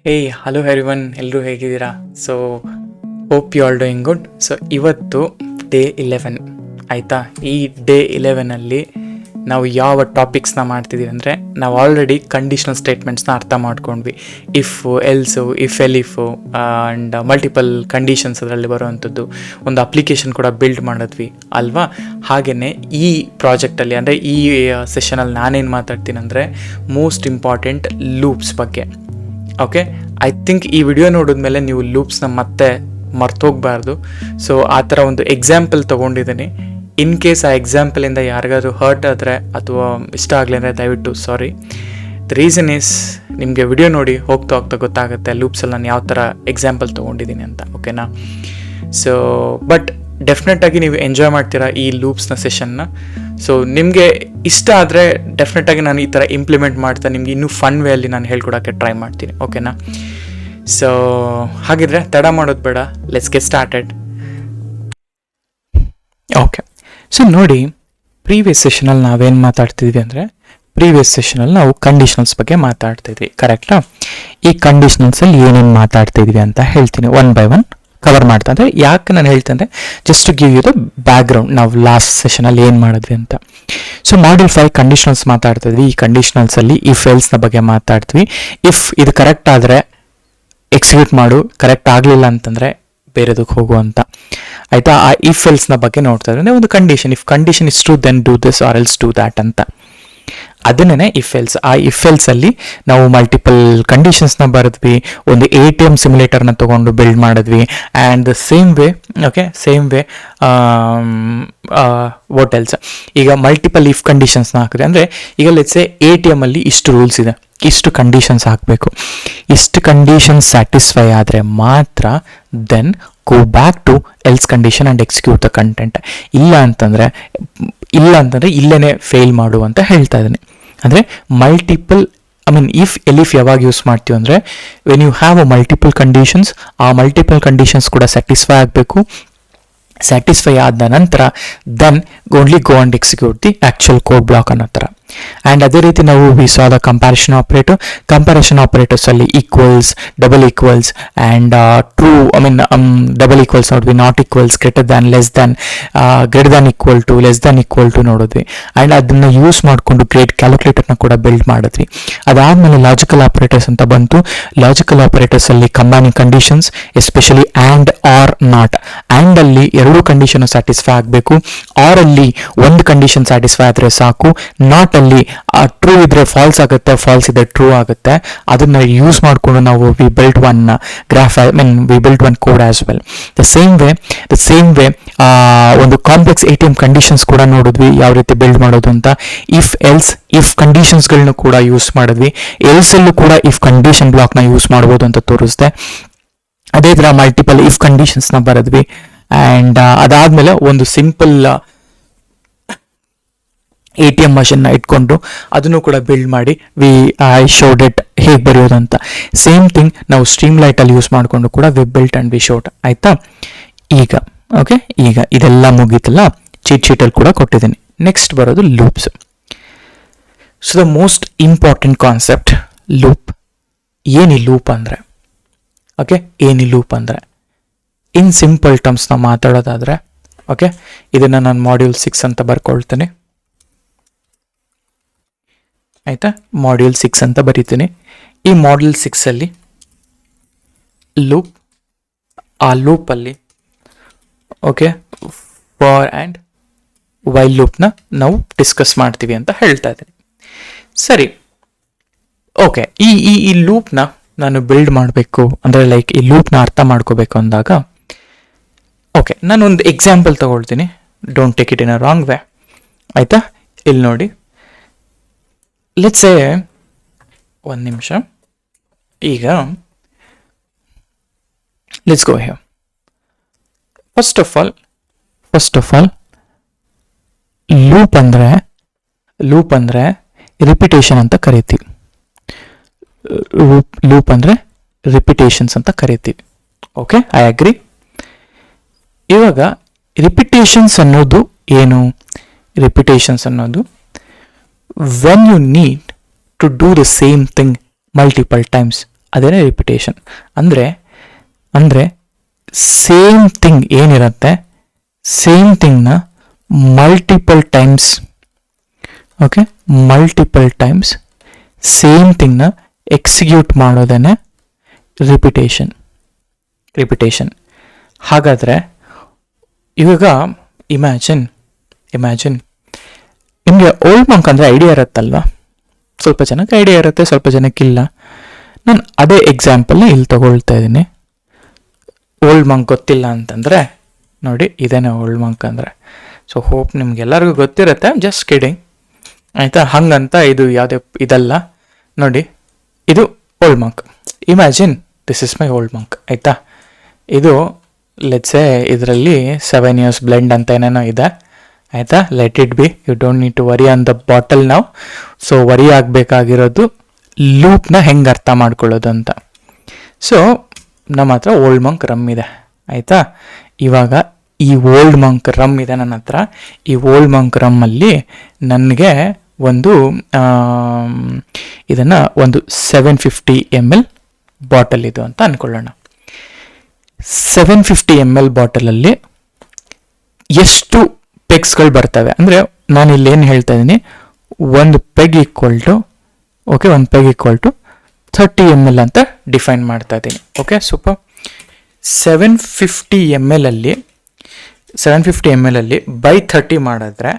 Hello everyone, ಎಲ್ಲರೂ ಹೇಗಿದ್ದೀರಾ? So hope you all doing good. So ಇವತ್ತು ಡೇ 11 ಆಯಿತಾ. ಈ ಡೇ 11ಅಲ್ಲಿ ನಾವು ಯಾವ ಟಾಪಿಕ್ಸ್ನ ಮಾಡ್ತಿದ್ದೀವಿ ಅಂದರೆ, ನಾವು ಆಲ್ರೆಡಿ ಕಂಡೀಷ್ನಲ್ ಸ್ಟೇಟ್ಮೆಂಟ್ಸ್ನ ಅರ್ಥ ಮಾಡ್ಕೊಂಡ್ವಿ. If, else, if elif and multiple conditions ಅದರಲ್ಲಿ ಬರುವಂಥದ್ದು. ಒಂದು ಅಪ್ಲಿಕೇಶನ್ ಕೂಡ ಬಿಲ್ಡ್ ಮಾಡಿದ್ವಿ ಅಲ್ವಾ. ಹಾಗೆಯೇ ಈ ಪ್ರಾಜೆಕ್ಟಲ್ಲಿ ಅಂದರೆ ಈ ಸೆಷನಲ್ಲಿ ನಾನೇನು ಮಾತಾಡ್ತೀನಿ ಅಂದರೆ, ಮೋಸ್ಟ್ ಇಂಪಾರ್ಟೆಂಟ್ ಲೂಪ್ಸ್ ಬಗ್ಗೆ. ಓಕೆ, ಐ ಥಿಂಕ್ ಈ ವಿಡಿಯೋ ನೋಡಿದ್ಮೇಲೆ ನೀವು ಲೂಪ್ಸ್ನ ಮತ್ತೆ ಮರ್ತೋಗ್ಬಾರ್ದು. ಸೊ ಆ ಥರ ಒಂದು ಎಕ್ಸಾಂಪಲ್ ತೊಗೊಂಡಿದ್ದೀನಿ. ಇನ್ ಕೇಸ್ ಆ ಎಕ್ಸಾಂಪಲಿಂದ ಯಾರಿಗಾದ್ರೂ ಹರ್ಟ್ ಆದರೆ ಅಥವಾ ಇಷ್ಟ ಆಗಲಿ ಅಂದರೆ ದಯವಿಟ್ಟು ಸಾರಿ. ದ ರೀಸನ್ ಈಸ್, ನಿಮಗೆ ವಿಡಿಯೋ ನೋಡಿ ಹೋಗ್ತಾ ಹೋಗ್ತಾ ಗೊತ್ತಾಗುತ್ತೆ ಲೂಪ್ಸಲ್ಲಿ ನಾನು ಯಾವ ಥರ ಎಕ್ಸಾಂಪಲ್ ತೊಗೊಂಡಿದ್ದೀನಿ ಅಂತ. ಓಕೆನಾ? ಸೊ ಬಟ್ ಡೆಫಿನೆಟಾಗಿ ನೀವು ಎಂಜಾಯ್ ಮಾಡ್ತೀರಾ ಈ ಲೂಪ್ಸ್ನ ಸೆಷನ್ನ. ಸೊ ನಿಮಗೆ ಇಷ್ಟ ಆದರೆ ಡೆಫಿನೆಟಾಗಿ ನಾನು ಈ ಥರ ಇಂಪ್ಲಿಮೆಂಟ್ ಮಾಡ್ತಾ ನಿಮಗೆ ಇನ್ನೂ ಫನ್ ವೇ ಅಲ್ಲಿ ನಾನು ಹೇಳ್ಕೊಡೋಕ್ಕೆ ಟ್ರೈ ಮಾಡ್ತೀನಿ. ಓಕೆನಾ? ಸೊ ಹಾಗಿದ್ರೆ ತಡ ಮಾಡೋದು ಬೇಡ, let's get started. Okay, so ನೋಡಿ, ಪ್ರೀವಿಯಸ್ ಸೆಷನಲ್ಲಿ ನಾವೇನು ಮಾತಾಡ್ತಿದ್ವಿ ಅಂದರೆ, ಪ್ರೀವಿಯಸ್ ಸೆಷನಲ್ಲಿ ನಾವು ಕಂಡೀಷನಲ್ಸ್ ಬಗ್ಗೆ ಮಾತಾಡ್ತಿದ್ವಿ, ಕರೆಕ್ಟಾ? ಈ ಕಂಡೀಷನಲ್ಸಲ್ಲಿ ಏನೇನು ಮಾತಾಡ್ತಿದ್ವಿ ಅಂತ ಹೇಳ್ತೀನಿ, ಒನ್ ಬೈ ಒನ್ ಕವರ್ ಮಾಡ್ತಾ. ಅಂದರೆ ಯಾಕೆ ನಾನು ಹೇಳ್ತಂದರೆ, just to give you the background, ನಾವು ಲಾಸ್ಟ್ ಸೆಷನಲ್ಲಿ ಏನು ಮಾಡಿದ್ವಿ ಅಂತ. ಸೊ ಮಾಡ್ಯೂಲ್ 5 ಕಂಡೀಷನಲ್ಸ್ ಮಾತಾಡ್ತಿದ್ವಿ. ಈ ಕಂಡೀಷನಲ್ಸಲ್ಲಿ ಇಫ್ ಎಲ್ಸ್ನ ಬಗ್ಗೆ ಮಾತಾಡ್ತೀವಿ. ಇಫ್ ಇದು ಕರೆಕ್ಟ್ ಆದರೆ ಎಕ್ಸಿಕ್ಯೂಟ್ ಮಾಡು, ಕರೆಕ್ಟ್ ಆಗಲಿಲ್ಲ ಅಂತಂದರೆ ಬೇರೆದಕ್ಕೆ ಹೋಗು ಅಂತ, ಆಯಿತಾ? ಆ ಇಫ್ ಎಲ್ಸ್ನ ಬಗ್ಗೆ ನೋಡ್ತಾ ಇದ್ರೆ ಒಂದು condition, if condition is true then do this or else do that ಅಂತ. ಅದನ್ನೇ ಇಫ್ ಎಲ್ಸ್. ಆ ಇಫ್ ಎಲ್ಸಲ್ಲಿ ನಾವು ಮಲ್ಟಿಪಲ್ ಕಂಡೀಷನ್ಸ್ನ ಬರೆದ್ವಿ, ಒಂದು ATM ಸಿಮ್ಯುಲೇಟರ್ನ ತೊಗೊಂಡು ಬಿಲ್ಡ್ ಮಾಡಿದ್ವಿ. And the same way, okay, same way what else, ಈಗ ಮಲ್ಟಿಪಲ್ ಇಫ್ ಕಂಡೀಷನ್ಸ್ನ ಹಾಕಿದೆ ಅಂದರೆ, ಈಗ ಲೆಟ್ಸ್ ATM ಅಲ್ಲಿ ಇಷ್ಟು ರೂಲ್ಸ್ ಇದೆ, ಇಷ್ಟು ಕಂಡೀಷನ್ಸ್ ಹಾಕಬೇಕು, ಇಷ್ಟು ಕಂಡೀಷನ್ಸ್ ಸ್ಯಾಟಿಸ್ಫೈ ಆದರೆ ಮಾತ್ರ then go back to else condition and execute the content. ಇಲ್ಲ ಅಂತಂದರೆ ಇಲ್ಲೇ ಫೇಲ್ ಮಾಡು ಅಂತ ಹೇಳ್ತಾ ಇದ್ದೀನಿ. ಅಂದರೆ multiple, I mean if elif ಯಾವಾಗ ಯೂಸ್ ಮಾಡ್ತೀವಿ ಅಂದರೆ, when you have a multiple conditions, ಆ ಮಲ್ಟಿಪಲ್ ಕಂಡೀಷನ್ಸ್ ಕೂಡ ಸ್ಯಾಟಿಸ್ಫೈ ಆಗಬೇಕು. ಸ್ಯಾಟಿಸ್ಫೈ ಆದ ನಂತರ then only go and execute the actual code block ಅನ್ನೋ ಥರ. ಆ್ಯಂಡ್ ಅದೇ ರೀತಿ ನಾವು ವಿ ಸಾ ದ ಕಂಪ್ಯಾರಿಷನ್ ಆಪರೇಟರ್ಸಲ್ಲಿ equals, double equals and true, I mean double equals ನೋಡಿದ್ವಿ, not equals, greater than, less than, greater than equal to, less than equal to ನೋಡಿದ್ವಿ. And ಅದನ್ನು use ಮಾಡಿಕೊಂಡು ಗ್ರೇಟ್ ಕ್ಯಾಲ್ಕುಲೇಟರ್ನ ಕೂಡ ಬಿಲ್ಡ್ ಮಾಡಿದ್ವಿ. ಅದಾದಮೇಲೆ logical operators ಅಂತ ಬಂತು. ಲಾಜಿಕಲ್ ಆಪರೇಟರ್ಸಲ್ಲಿ combining conditions, especially and or not. ಆ್ಯಂಡಲ್ಲಿ ಎರಡೂ ಕಂಡೀಷನ್ ಸ್ಯಾಟಿಸ್ಫೈ ಆಗಬೇಕು, ಆರಲ್ಲಿ ಒಂದು ಕಂಡೀಷನ್ ಸ್ಯಾಟಿಸ್ಫೈ ಆದರೆ ಸಾಕು, ನಾಟ್ ಅಲ್ಲಿ ಟ್ರೂ ಇದ್ರೆ ಫಾಲ್ಸ್ ಆಗುತ್ತೆ, ಫಾಲ್ಸ್ ಇದ್ರೆ ಟ್ರೂ ಆಗುತ್ತೆ. ಅದನ್ನ ಯೂಸ್ ಮಾಡಿಕೊಂಡು ನಾವು we built one graph, I mean we built one code as well. The same way ಒಂದು ಕಾಂಪ್ಲೆಕ್ಸ್ ATM ಕಂಡೀಷನ್ಸ್ ಕೂಡ ನೋಡಿದ್ವಿ, ಯಾವ ರೀತಿ ಬಿಲ್ಡ್ ಮಾಡೋದು ಅಂತ. ಇಫ್ ಎಲ್ಸ್, ಇಫ್ ಕಂಡೀಷನ್ಸ್ಗಳನ್ನ ಕೂಡ ಯೂಸ್ ಮಾಡಿದ್ವಿ. ಎಲ್ಸಲ್ಲೂ ಕೂಡ ಇಫ್ ಕಂಡೀಷನ್ ಬ್ಲಾಕ್ನ ಯೂಸ್ ಮಾಡ್ಬೋದು ಅಂತ ತೋರಿಸ್ದೆ. ಅದೇ ಥರ ಮಲ್ಟಿಪಲ್ ಇಫ್ ಕಂಡೀಷನ್ಸ್ನ ಬರೆದ್ವಿ. ಆ್ಯಂಡ್ ಅದಾದಮೇಲೆ ಒಂದು ಸಿಂಪಲ್ ATM ಮಷಿನ್ನ ಇಟ್ಕೊಂಡು ಅದನ್ನು ಕೂಡ ಬಿಲ್ಡ್ ಮಾಡಿ ಐ ಶೋಡ್ ಇಟ್ ಹೇಗೆ ಬರೆಯೋದು ಅಂತ. ಸೇಮ್ ಥಿಂಗ್ ನಾವು ಸ್ಟ್ರೀಮ್ ಲೈಟಲ್ಲಿ ಯೂಸ್ ಮಾಡಿಕೊಂಡು ಕೂಡ we built and we showed, ಆಯಿತಾ? ಈಗ ಇದೆಲ್ಲ ಮುಗೀತಲ್ಲ, ಚೀಟ್ ಶೀಟಲ್ಲಿ ಕೂಡ ಕೊಟ್ಟಿದ್ದೀನಿ. ನೆಕ್ಸ್ಟ್ ಬರೋದು loops. So the most important concept loop. ಏನು ಈ ಲೂಪ್ ಅಂದರೆ, ಓಕೆ, ಏನು ಈ ಲೂಪ್ ಅಂದರೆ ಇನ್ ಸಿಂಪಲ್ ಟರ್ಮ್ಸ್ನ ಮಾತಾಡೋದಾದರೆ, ಓಕೆ, ಇದನ್ನು ನಾನು ಮಾಡ್ಯೂಲ್ 6 ಅಂತ ಬರ್ಕೊಳ್ತೇನೆ, ಆಯಿತಾ? ಮಾಡ್ಯೂಲ್ 6 ಅಂತ ಬರೀತೀನಿ. ಈ ಮಾಡ್ಯೂಲ್ 6ಅಲ್ಲಿ ಲೂಪ್, ಆ ಲೂಪಲ್ಲಿ ಓಕೆ ಫಾರ್ ಆ್ಯಂಡ್ ವೈಲ್ ಲೂಪ್ನ ನಾವು ಡಿಸ್ಕಸ್ ಮಾಡ್ತೀವಿ ಅಂತ ಹೇಳ್ತಾ ಇದ್ದೀನಿ. ಸರಿ, ಓಕೆ, ಈ ಲೂಪ್ನ ನಾನು ಬಿಲ್ಡ್ ಮಾಡಬೇಕು ಅಂದರೆ, ಲೈಕ್ ಈ ಲೂಪ್ನ ಅರ್ಥ ಮಾಡ್ಕೋಬೇಕು ಅಂದಾಗ, ಓಕೆ, ನಾನೊಂದು ಎಕ್ಸಾಂಪಲ್ ತಗೊಳ್ತೀನಿ. Don't take it in a wrong way, ಆಯಿತಾ? ಇಲ್ಲಿ ನೋಡಿ, ಲೆಟ್ಸ್ ಸೇ, ಒಂದು ನಿಮಿಷ, ಈಗ let's go here. First of all loop ಅಂದರೆ ರಿಪಿಟೇಷನ್ ಅಂತ ಕರಿತೀವಿ. ಲೂಪ್ ಅಂದರೆ ರಿಪಿಟೇಷನ್ಸ್ ಅಂತ ಕರಿತೀವಿ. Okay, I agree. ಇವಾಗ ರಿಪಿಟೇಷನ್ಸ್ ಅನ್ನೋದು ಏನು? ರಿಪಿಟೇಷನ್ಸ್ ಅನ್ನೋದು when you need to do the same thing multiple times ಅದೇನೇ ರಿಪಿಟೇಷನ್. ಅಂದರೆ ಸೇಮ್ ಥಿಂಗ್ ಏನಿರುತ್ತೆ, ಸೇಮ್ ಥಿಂಗ್ನ multiple times, okay, multiple times same ಥಿಂಗ್ನ ಎಕ್ಸಿಕ್ಯೂಟ್ ಮಾಡೋದೇ ರಿಪಿಟೇಷನ್. ಹಾಗಾದರೆ ಇವಾಗ ಇಮ್ಯಾಜಿನ್ ನಿಮಗೆ ಓಲ್ಡ್ ಮಂಕ್ ಅಂದರೆ ಐಡಿಯಾ ಇರುತ್ತಲ್ವಾ? ಸ್ವಲ್ಪ ಜನಕ್ಕೆ ಐಡಿಯಾ ಇರುತ್ತೆ, ಸ್ವಲ್ಪ ಜನಕ್ಕಿಲ್ಲ. ನಾನು ಅದೇ ಎಕ್ಸಾಂಪಲ್ನ ಇಲ್ಲಿ ತಗೊಳ್ತಾ ಇದ್ದೀನಿ. ಓಲ್ಡ್ ಮಂಕ್ ಗೊತ್ತಿಲ್ಲ ಅಂತಂದರೆ ನೋಡಿ, ಇದೇನೆ ಓಲ್ಡ್ ಮಂಕ್ ಅಂದರೆ. ಸೊ ಹೋಪ್ ನಿಮ್ಗೆಲ್ಲರಿಗೂ ಗೊತ್ತಿರುತ್ತೆ, ಜಸ್ಟ್ ಕಿಡಿಂಗ್, ಆಯಿತಾ? ಹಾಗಂತ ಇದು ಯಾವುದೇ ಇದಲ್ಲ. ನೋಡಿ, ಇದು Old Monk. Imagine this is my Old Monk, ಆಯಿತಾ? ಇದು ಲೆಟ್ಸೆ ಇದರಲ್ಲಿ 7 years ಬ್ಲೆಂಡ್ ಅಂತ ಏನೇನೋ ಇದೆ, ಆಯಿತಾ? Let it be, you don't need to worry on the bottle ನಾವು. ಸೊ ವರಿ ಆಗಬೇಕಾಗಿರೋದು ಲೂಪ್ನ ಹೆಂಗೆ ಅರ್ಥ ಮಾಡ್ಕೊಳ್ಳೋದು ಅಂತ. ಸೊ ನಮ್ಮ ಹತ್ರ ಓಲ್ಡ್ ಮಂಕ್ ರಮ್ ಇದೆ, ಆಯಿತಾ? ಇವಾಗ ಈ ಓಲ್ಡ್ ಮಂಕ್ ರಮ್ ಇದೆ ನನ್ನ ಹತ್ರ. ಈ ಓಲ್ಡ್ ಮಂಕ್ ರಮ್ಮಲ್ಲಿ ನನಗೆ ಇದನ್ನು ಒಂದು 750 ml ಬಾಟಲ್ ಇದು ಅಂತ ಅಂದ್ಕೊಳ್ಳೋಣ. 750 ml ಬಾಟಲಲ್ಲಿ ಎಷ್ಟು ಪೆಗ್ಸ್ಗಳು ಬರ್ತವೆ ಅಂದರೆ, ನಾನು ಇಲ್ಲೇನು ಹೇಳ್ತಾ ಇದ್ದೀನಿ, ಒಂದು ಪೆಗ್ ಈಕ್ವಲ್ ಟು 30 ml ಅಂತ ಡಿಫೈನ್ ಮಾಡ್ತಾ ಇದ್ದೀನಿ. Okay, super. 750 ml ಅಲ್ಲಿ ಬೈ 30 ಮಾಡಿದ್ರೆ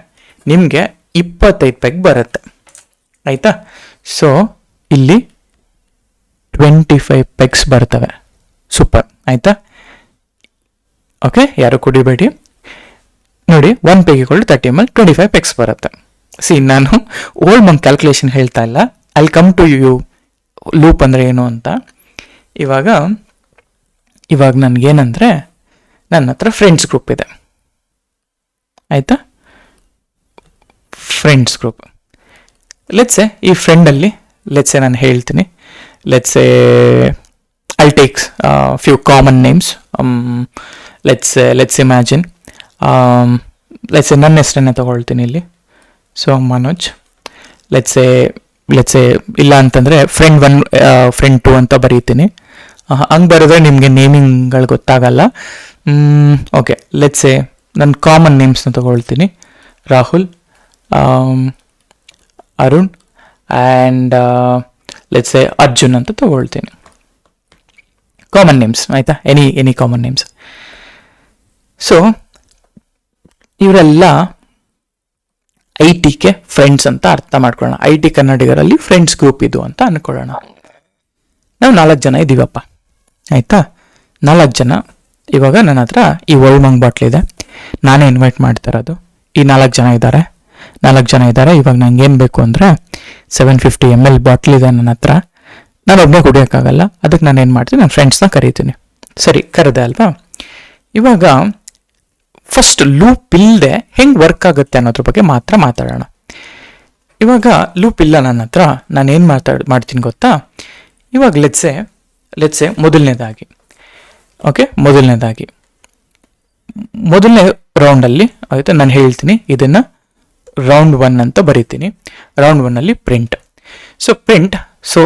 ನಿಮಗೆ 25 ಪೆಗ್ ಬರುತ್ತೆ, ಆಯಿತಾ? ಸೊ ಇಲ್ಲಿ 25 ಪೆಗ್ಸ್ ಬರ್ತವೆ. ಸೂಪರ್, ಆಯಿತಾ? ಓಕೆ, ಯಾರು ಕುಡಿಬೇಡಿ. ನೋಡಿ, 1 peg equal to 30 ml, 25 pegs ಬರುತ್ತೆ. ಸಿ, ನಾನು ಓಲ್ಡ್ ಮಂಕ್ ಕ್ಯಾಲ್ಕುಲೇಷನ್ ಹೇಳ್ತಾ ಇಲ್ಲ, I come to you loop ಅಂದರೆ ಏನು ಅಂತ. ಇವಾಗ ನನಗೇನಂದರೆ, ನನ್ನ ಹತ್ರ ಫ್ರೆಂಡ್ಸ್ ಗ್ರೂಪ್ ಇದೆ, ಆಯಿತಾ? Friends group. ಲೆಟ್ಸೆ ಈ ಫ್ರೆಂಡಲ್ಲಿ ನಾನು ಹೇಳ್ತೀನಿ, I'll take few common names. Let's imagine. ನನ್ನ ಹೆಸರನ್ನೇ ತಗೊಳ್ತೀನಿ ಇಲ್ಲಿ. ಸೊ ಮನೋಜ್. ಲೆಟ್ಸ್ ಇಲ್ಲ ಅಂತಂದರೆ ಫ್ರೆಂಡ್ 1, ಫ್ರೆಂಡ್ 2 ಅಂತ ಬರೀತೀನಿ. ಹಂಗೆ ಬರೆದ್ರೆ ನಿಮಗೆ ನೇಮಿಂಗ್ಗಳು ಗೊತ್ತಾಗಲ್ಲ. ಓಕೆ, ನನ್ನ ಕಾಮನ್ ನೇಮ್ಸ್ನ ತಗೊಳ್ತೀನಿ. ರಾಹುಲ್, ಅರುಣ್ ಆ್ಯಂಡ್ ಅರ್ಜುನ್ ಅಂತ ತಗೊಳ್ತೀನಿ. ಕಾಮನ್ ನೇಮ್ಸ್, ಆಯಿತಾ? Any common names. ಸೊ ಇವರೆಲ್ಲ IT ಫ್ರೆಂಡ್ಸ್ ಅಂತ ಅರ್ಥ ಮಾಡ್ಕೊಳ್ಳೋಣ. IT ಕನ್ನಡಿಗರಲ್ಲಿ ಫ್ರೆಂಡ್ಸ್ ಗ್ರೂಪ್ ಇದು ಅಂತ ಅಂದ್ಕೊಳ್ಳೋಣ. ನಾವು 4 ಜನ ಇದ್ದೀವಪ್ಪ, ಆಯಿತಾ? 4 ಜನ. ಇವಾಗ ನನ್ನ ಹತ್ರ ಈ ಓಲ್ಡ್ ಮಂಕ್ ಬಾಟ್ಲ್ ಇದೆ, ನಾನೇ ಇನ್ವೈಟ್ ಮಾಡ್ತಾ ಇರೋದು. ಈ 4 ಜನ ಇದ್ದಾರೆ. ಇವಾಗ ನಂಗೆ ಏನು ಬೇಕು ಅಂದರೆ 750 ml ಬಾಟ್ಲ್ ಇದೆ ನನ್ನ ಹತ್ರ. ನಾನು ಒಬ್ಬನೇ ಕುಡಿಯೋಕ್ಕಾಗಲ್ಲ, ಅದಕ್ಕೆ ನಾನು ಏನು ಮಾಡ್ತೀನಿ, ನನ್ನ ಫ್ರೆಂಡ್ಸ್ನ ಕರೀತೀನಿ. ಸರಿ, ಕರೆದೆ ಅಲ್ವಾ? ಇವಾಗ ಫಸ್ಟ್ ಲೂಪ್ ಇಲ್ಲದೆ ಹೆಂಗೆ ವರ್ಕ್ ಆಗುತ್ತೆ ಅನ್ನೋದ್ರ ಬಗ್ಗೆ ಮಾತ್ರ ಮಾತಾಡೋಣ. ಇವಾಗ ಲೂಪ್ ಇಲ್ಲ ನನ್ನ ಹತ್ರ, ನಾನೇನು ಮಾಡ್ತೀನಿ ಗೊತ್ತಾ? ಇವಾಗ ಲೆಟ್ಸೆ ಮೊದಲನೇದಾಗಿ ಮೊದಲನೇ ರೌಂಡಲ್ಲಿ, ಆಯಿತಾ, ನಾನು ಹೇಳ್ತೀನಿ, ಇದನ್ನು ರೌಂಡ್ 1 ಅಂತ ಬರೀತೀನಿ. Round 1 print. ಸೊ